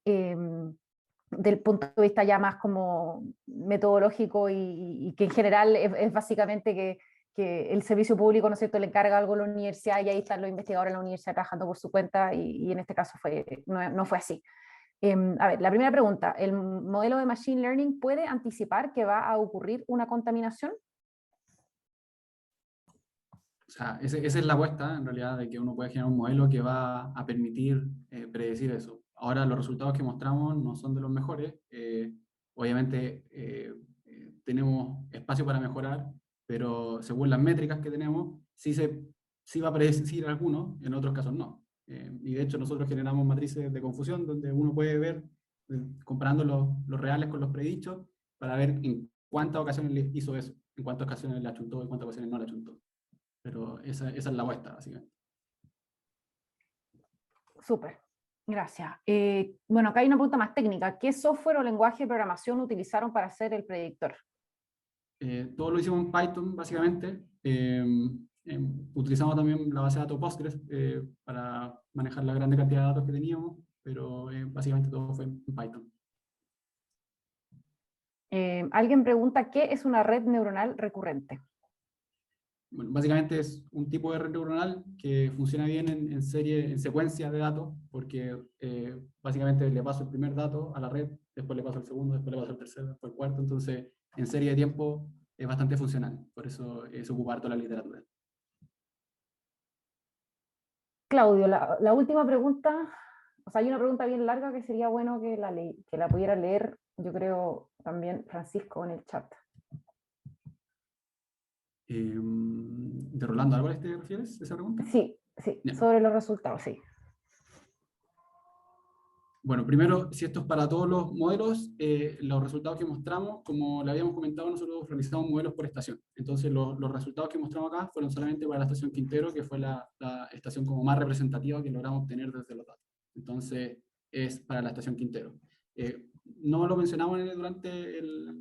Del punto de vista ya más como metodológico, y que en general es básicamente que el servicio público, ¿no es cierto?, le encarga algo a la universidad y ahí están los investigadores en la universidad trabajando por su cuenta, y en este caso no fue así. A ver, la primera pregunta, ¿el modelo de Machine Learning puede anticipar que va a ocurrir una contaminación? O sea, esa es la apuesta, en realidad, de que uno puede generar un modelo que va a permitir predecir eso. Ahora, los resultados que mostramos no son de los mejores. Obviamente, tenemos espacio para mejorar, pero según las métricas que tenemos, sí va a predecir algunos, en otros casos no. Y de hecho, nosotros generamos matrices de confusión donde uno puede ver, comparando los reales con los predichos, para ver en cuántas ocasiones le hizo eso, en cuántas ocasiones le achuntó y en cuántas ocasiones no le achuntó. Pero esa es la apuesta, básicamente. Súper, gracias. Bueno, acá hay una pregunta más técnica. ¿Qué software o lenguaje de programación utilizaron para hacer el predictor? Todo lo hicimos en Python, básicamente. Utilizamos también la base de datos Postgres para manejar la grande cantidad de datos que teníamos, pero básicamente todo fue en Python. Alguien pregunta, ¿qué es una red neuronal recurrente? Bueno, básicamente es un tipo de red neuronal que funciona bien en secuencia de datos, porque básicamente le paso el primer dato a la red, después le paso el segundo, después le paso el tercero, después el cuarto, entonces en serie de tiempo es bastante funcional, por eso es ocupar toda la literatura. Claudio, la última pregunta, o sea, hay una pregunta bien larga que sería bueno que la pudiera leer, yo creo, también Francisco en el chat. ¿De Rolando Álvarez te refieres a esa pregunta? Sí, Ya. sobre los resultados, sí. Bueno, primero, si esto es para todos los modelos, los resultados que mostramos, como le habíamos comentado, nosotros realizamos modelos por estación. Entonces, los resultados que mostramos acá fueron solamente para la estación Quintero, que fue la estación como más representativa que logramos obtener desde los datos. Entonces, es para la estación Quintero. No lo mencionamos durante la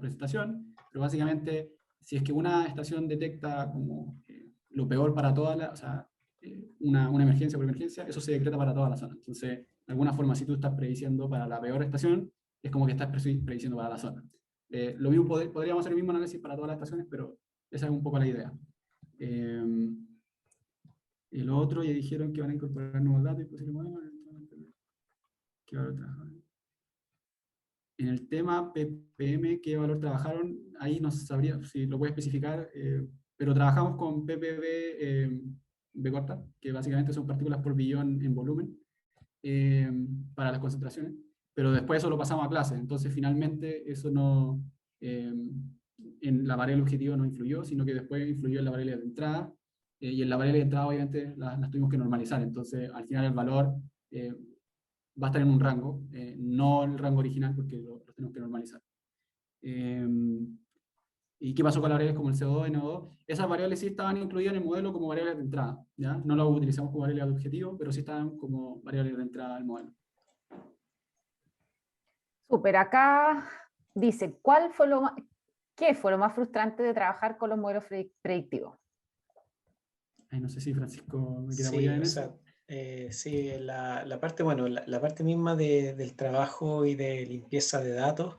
presentación, pero básicamente, si es que una estación detecta como lo peor para toda la... O sea, una emergencia por emergencia, eso se decreta para toda la zona. Entonces, de alguna forma, si tú estás prediciendo para la peor estación, es como que estás prediciendo para la zona. Lo mismo podríamos hacer el mismo análisis para todas las estaciones, pero esa es un poco la idea. Y lo otro, ya dijeron que van a incorporar nuevos datos y posibles modelos. ¿Qué valor trabajaron? En el tema PPM, ¿qué valor trabajaron? Ahí no sabría si lo puede especificar, pero trabajamos con PPB B corta, que básicamente son partículas por billón en volumen para las concentraciones, pero después eso lo pasamos a clase, entonces finalmente eso no en la variable objetivo no influyó, sino que después influyó en la variable de entrada, y en la variable de entrada obviamente las tuvimos que normalizar, entonces al final el valor va a estar en un rango, no en el rango original porque lo tenemos que normalizar. ¿Y qué pasó con las variables como el CO2 y NO2? Esas variables sí estaban incluidas en el modelo como variables de entrada, ¿ya? No las utilizamos como variables de objetivo, pero sí estaban como variables de entrada al modelo. Súper, acá dice, ¿qué fue lo más frustrante de trabajar con los modelos predictivos? Ay, no sé si Francisco me quiere Sí, apoyar en o eso. sea, sí, la parte, bueno, la parte misma del trabajo y de limpieza de datos,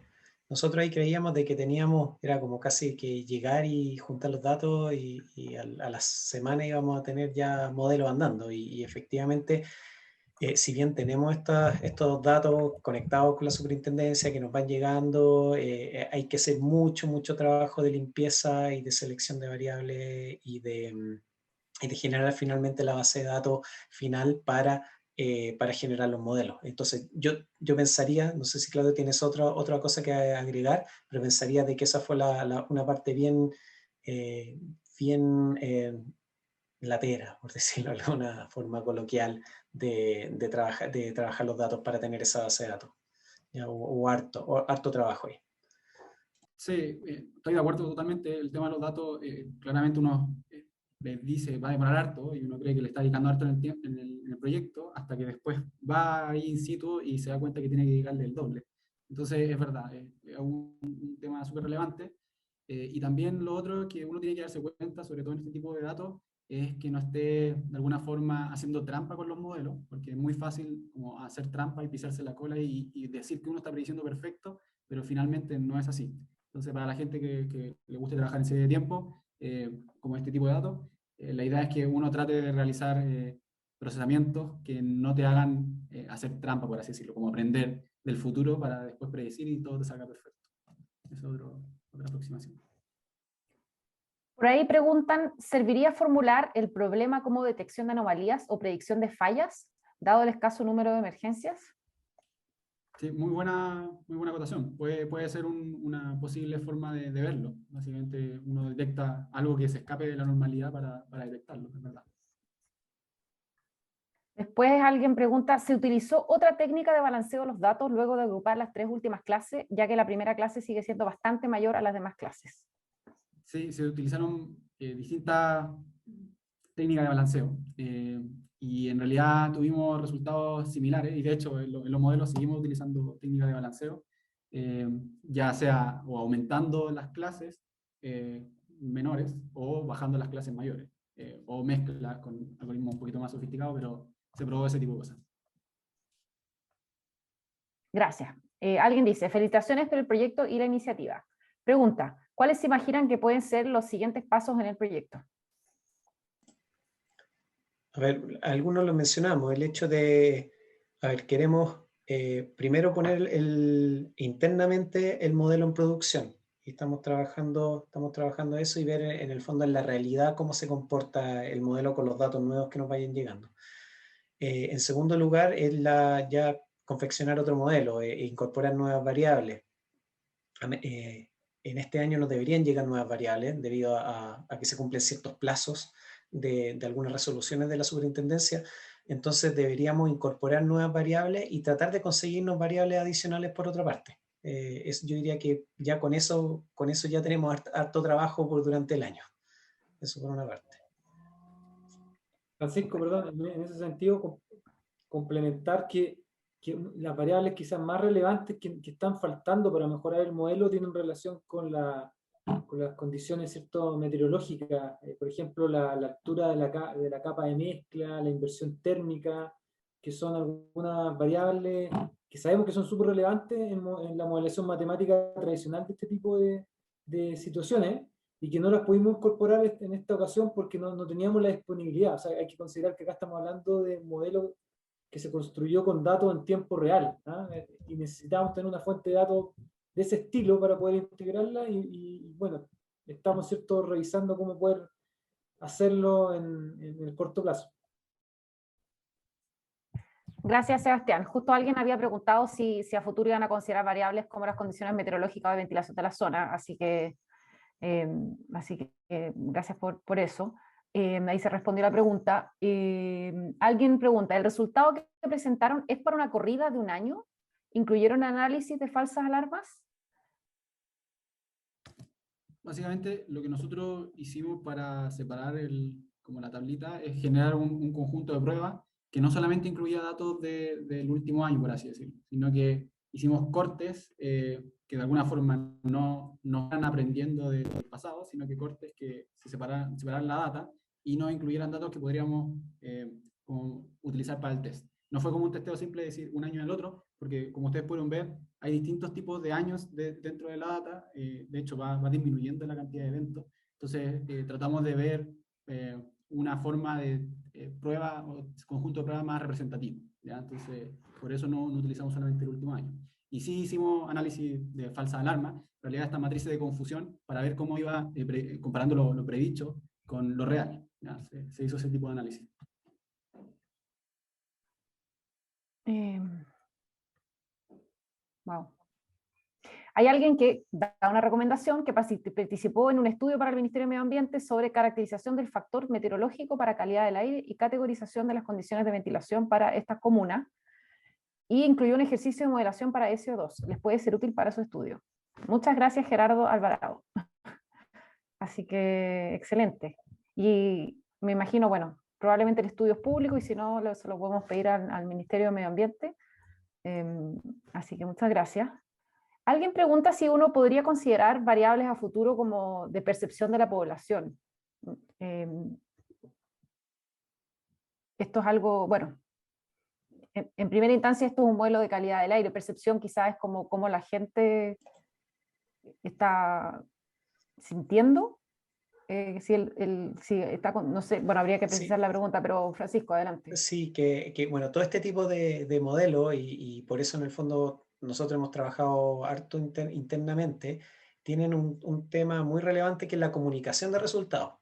nosotros ahí creíamos de que teníamos, era como casi que llegar y juntar los datos y a las semanas íbamos a tener ya modelos andando y efectivamente, si bien tenemos estos datos conectados con la superintendencia que nos van llegando, hay que hacer mucho trabajo de limpieza y de selección de variables y de generar finalmente la base de datos final para generar los modelos. Entonces, yo pensaría, no sé si Claudio tienes otra cosa que agregar, pero pensaría de que esa fue una parte bien, bien latera, por decirlo de alguna forma coloquial, de trabajar los datos para tener esa base de datos. ¿Ya? O harto trabajo ahí. Sí, estoy de acuerdo totalmente. El tema de los datos, claramente uno les dice va a demorar harto y uno cree que le está dedicando harto en el proyecto, hasta que después va ahí in situ y se da cuenta que tiene que dedicarle el doble. Entonces, es verdad, es un tema súper relevante. Y también lo otro que uno tiene que darse cuenta, sobre todo en este tipo de datos, es que no esté de alguna forma haciendo trampa con los modelos, porque es muy fácil como hacer trampa y pisarse la cola y decir que uno está prediciendo perfecto, pero finalmente no es así. Entonces, para la gente que le guste trabajar en serie de tiempo, como este tipo de datos, la idea es que uno trate de realizar procesamientos que no te hagan hacer trampa, por así decirlo, como aprender del futuro para después predecir y todo te salga perfecto. Esa es otra aproximación. Por ahí preguntan, ¿serviría formular el problema como detección de anomalías o predicción de fallas, dado el escaso número de emergencias? Sí, muy buena acotación. Puede ser una posible forma de verlo. Básicamente uno detecta algo que se escape de la normalidad para detectarlo, es verdad. Después alguien pregunta, ¿se utilizó otra técnica de balanceo de los datos luego de agrupar las 3 últimas clases, ya que la primera clase sigue siendo bastante mayor a las demás clases? Sí, se utilizaron distintas técnicas de balanceo. Y en realidad tuvimos resultados similares, y de hecho en los modelos seguimos utilizando técnicas de balanceo, ya sea o aumentando las clases menores o bajando las clases mayores, o mezclas con algoritmos un poquito más sofisticados, pero se probó ese tipo de cosas. Gracias. Alguien dice, felicitaciones por el proyecto y la iniciativa. Pregunta, ¿cuáles se imaginan que pueden ser los siguientes pasos en el proyecto? A ver, algunos lo mencionamos, el hecho de, a ver, queremos primero poner internamente el modelo en producción y estamos trabajando eso y ver en el fondo en la realidad cómo se comporta el modelo con los datos nuevos que nos vayan llegando. En segundo lugar, es ya confeccionar otro modelo e incorporar nuevas variables. En este año nos deberían llegar nuevas variables debido a que se cumplen ciertos plazos de algunas resoluciones de la superintendencia. Entonces deberíamos incorporar nuevas variables y tratar de conseguirnos variables adicionales por otra parte. Yo diría que ya con eso ya tenemos harto trabajo durante el año. Eso por una parte. Francisco, perdón, en ese sentido, complementar que las variables quizás más relevantes que están faltando para mejorar el modelo tienen relación con las condiciones, ¿cierto?, meteorológicas. Por ejemplo, la altura de la capa de mezcla, la inversión térmica, que son algunas variables que sabemos que son súper relevantes en la modelación matemática tradicional de este tipo de situaciones, y que no las pudimos incorporar en esta ocasión porque no teníamos la disponibilidad. O sea, hay que considerar que acá estamos hablando de un modelo que se construyó con datos en tiempo real, ¿ah? Y necesitamos tener una fuente de datos de ese estilo para poder integrarla y bueno, estamos, ¿cierto?, revisando cómo poder hacerlo en el corto plazo. Gracias, Sebastián. Justo alguien había preguntado si a futuro iban a considerar variables como las condiciones meteorológicas o de ventilación de la zona, así que Así que gracias por eso. Ahí se respondió la pregunta. Alguien pregunta, ¿el resultado que presentaron es para una corrida de un año? ¿Incluyeron análisis de falsas alarmas? Básicamente, lo que nosotros hicimos para separar como la tablita es generar un conjunto de pruebas que no solamente incluía datos del último año, por así decirlo, sino que hicimos cortes que de alguna forma no están aprendiendo del pasado, sino que cortes que se separaran la data y no incluyeran datos que podríamos como utilizar para el test. No fue como un testeo simple de decir un año en el otro, porque como ustedes pueden ver, hay distintos tipos de años dentro de la data, de hecho va disminuyendo la cantidad de eventos, entonces tratamos de ver una forma de prueba o conjunto de pruebas más representativo, ¿ya? Entonces por eso no utilizamos solamente el último año. Y sí hicimos análisis de falsa alarma, en realidad esta matriz de confusión, para ver cómo iba comparando lo predicho con lo real, ¿ya? Se hizo ese tipo de análisis. Wow. Hay alguien que da una recomendación que participó en un estudio para el Ministerio de Medio Ambiente sobre caracterización del factor meteorológico para calidad del aire y categorización de las condiciones de ventilación para estas comunas, y incluyó un ejercicio de modelación para SO2. Les puede ser útil para su estudio. Muchas gracias, Gerardo Alvarado. Así que, excelente. Y me imagino, bueno, probablemente el estudio es público y si no, se lo podemos pedir al Ministerio de Medio Ambiente. Así que muchas gracias. Alguien pregunta si uno podría considerar variables a futuro como de percepción de la población. Esto es algo, bueno, en primera instancia esto es un modelo de calidad del aire. Percepción quizás es como la gente está sintiendo. Si está no sé, bueno, habría que precisar Sí. la pregunta, pero Francisco, adelante. Sí, bueno, todo este tipo de modelo y por eso en el fondo nosotros hemos trabajado harto internamente, tienen un tema muy relevante que es la comunicación de resultados.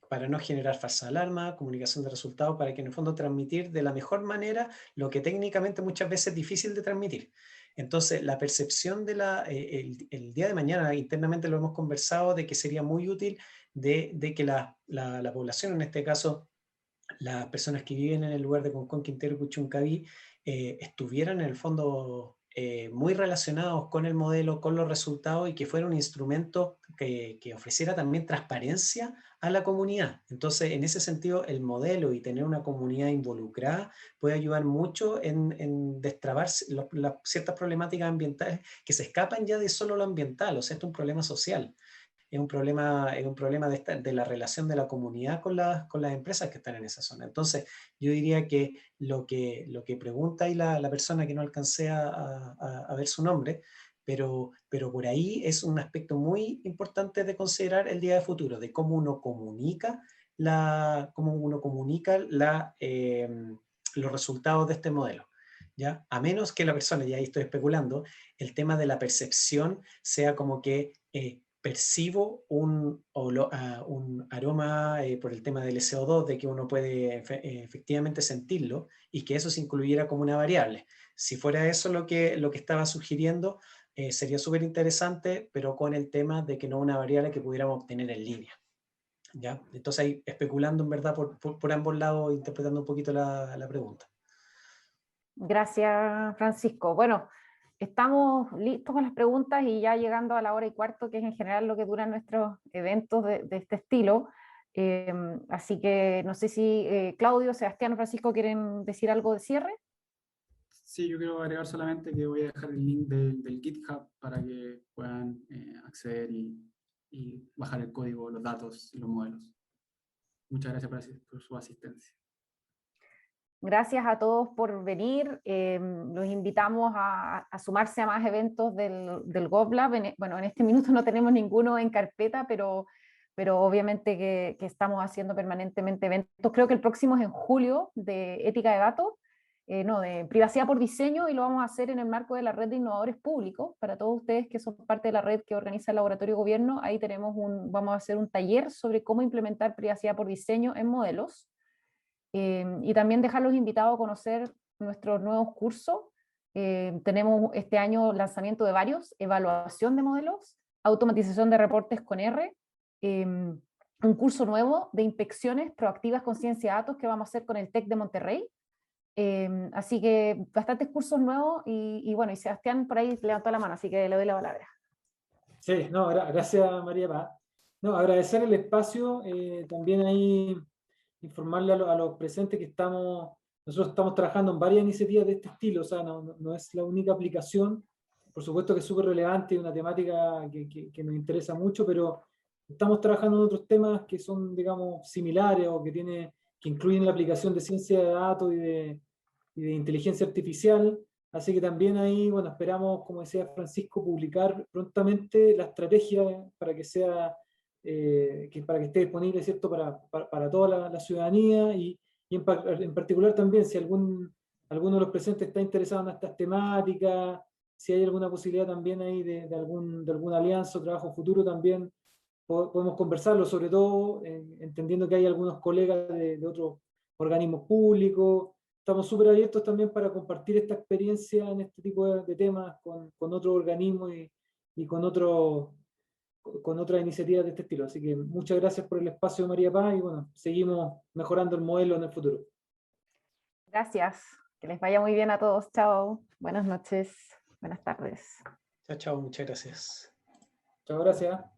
Para no generar falsa alarma, comunicación de resultados, para que en el fondo transmitir de la mejor manera lo que técnicamente muchas veces es difícil de transmitir. Entonces, la percepción el día de mañana, internamente lo hemos conversado, de que sería muy útil de que la población, en este caso, las personas que viven en el lugar de Concón, Quintero y Puchuncaví, estuvieran en el fondo muy relacionados con el modelo, con los resultados, y que fuera un instrumento que ofreciera también transparencia a la comunidad. Entonces, en ese sentido, el modelo y tener una comunidad involucrada puede ayudar mucho en destrabar ciertas problemáticas ambientales que se escapan ya de solo lo ambiental, o sea, esto es un problema social. Es un problema de la relación de la comunidad con las empresas que están en esa zona. Entonces, yo diría que lo que pregunta ahí la persona, que no alcancé a ver su nombre, pero por ahí es un aspecto muy importante de considerar el día de futuro, de cómo uno comunica los resultados de este modelo. ¿Ya? A menos que la persona, y ahí estoy especulando, el tema de la percepción sea como que percibo un aroma por el tema del SO2, de que uno puede efectivamente sentirlo, y que eso se incluyera como una variable. Si fuera eso lo que estaba sugiriendo, sería súper interesante, pero con el tema de que no una variable que pudiéramos obtener en línea. ¿Ya? Entonces ahí especulando en verdad por ambos lados, interpretando un poquito la pregunta. Gracias, Francisco. Bueno, estamos listos con las preguntas y ya llegando a la 1:15, que es en general lo que duran nuestros eventos de este estilo. Así que no sé si Claudio, Sebastián o Francisco quieren decir algo de cierre. Sí, yo quiero agregar solamente que voy a dejar el link del GitHub para que puedan acceder y bajar el código, los datos y los modelos. Muchas gracias por su asistencia. Gracias a todos por venir. Los invitamos a sumarse a más eventos del GovLab. Bueno, en este minuto no tenemos ninguno en carpeta, pero obviamente que estamos haciendo permanentemente eventos. Creo que el próximo es en julio, de ética de datos, de privacidad por diseño, y lo vamos a hacer en el marco de la red de innovadores públicos. Para todos ustedes que son parte de la red que organiza el Laboratorio Gobierno, ahí vamos a hacer un taller sobre cómo implementar privacidad por diseño en modelos. Y también dejarlos invitados a conocer nuestros nuevos cursos. Tenemos este año lanzamiento de varios, evaluación de modelos, automatización de reportes con R, un curso nuevo de inspecciones proactivas con ciencia de datos que vamos a hacer con el TEC de Monterrey. Así que bastantes cursos nuevos y bueno, y Sebastián por ahí levantó la mano, así que le doy la palabra. Sí, no, gracias María Paz. No, agradecer el espacio, también ahí informarle a los presentes que nosotros estamos trabajando en varias iniciativas de este estilo, o sea, no es la única aplicación, por supuesto que es súper relevante y una temática que nos interesa mucho, pero estamos trabajando en otros temas que son, digamos, similares o que incluyen la aplicación de ciencia de datos y de inteligencia artificial. Así que también ahí, bueno, esperamos, como decía Francisco, publicar prontamente la estrategia para que sea, para que esté disponible, ¿cierto?, para toda la ciudadanía y en particular también, si alguno de los presentes está interesado en estas temáticas, si hay alguna posibilidad también ahí de alguna alianza o trabajo futuro, también podemos conversarlo, sobre todo entendiendo que hay algunos colegas de otros organismos públicos. Estamos súper abiertos también para compartir esta experiencia en este tipo de temas con otros organismos y con otras iniciativas de este estilo. Así que muchas gracias por el espacio, María Paz, y bueno, seguimos mejorando el modelo en el futuro. Gracias, que les vaya muy bien a todos, chao, buenas noches, buenas tardes. Chao, chao, muchas gracias. Chao, gracias.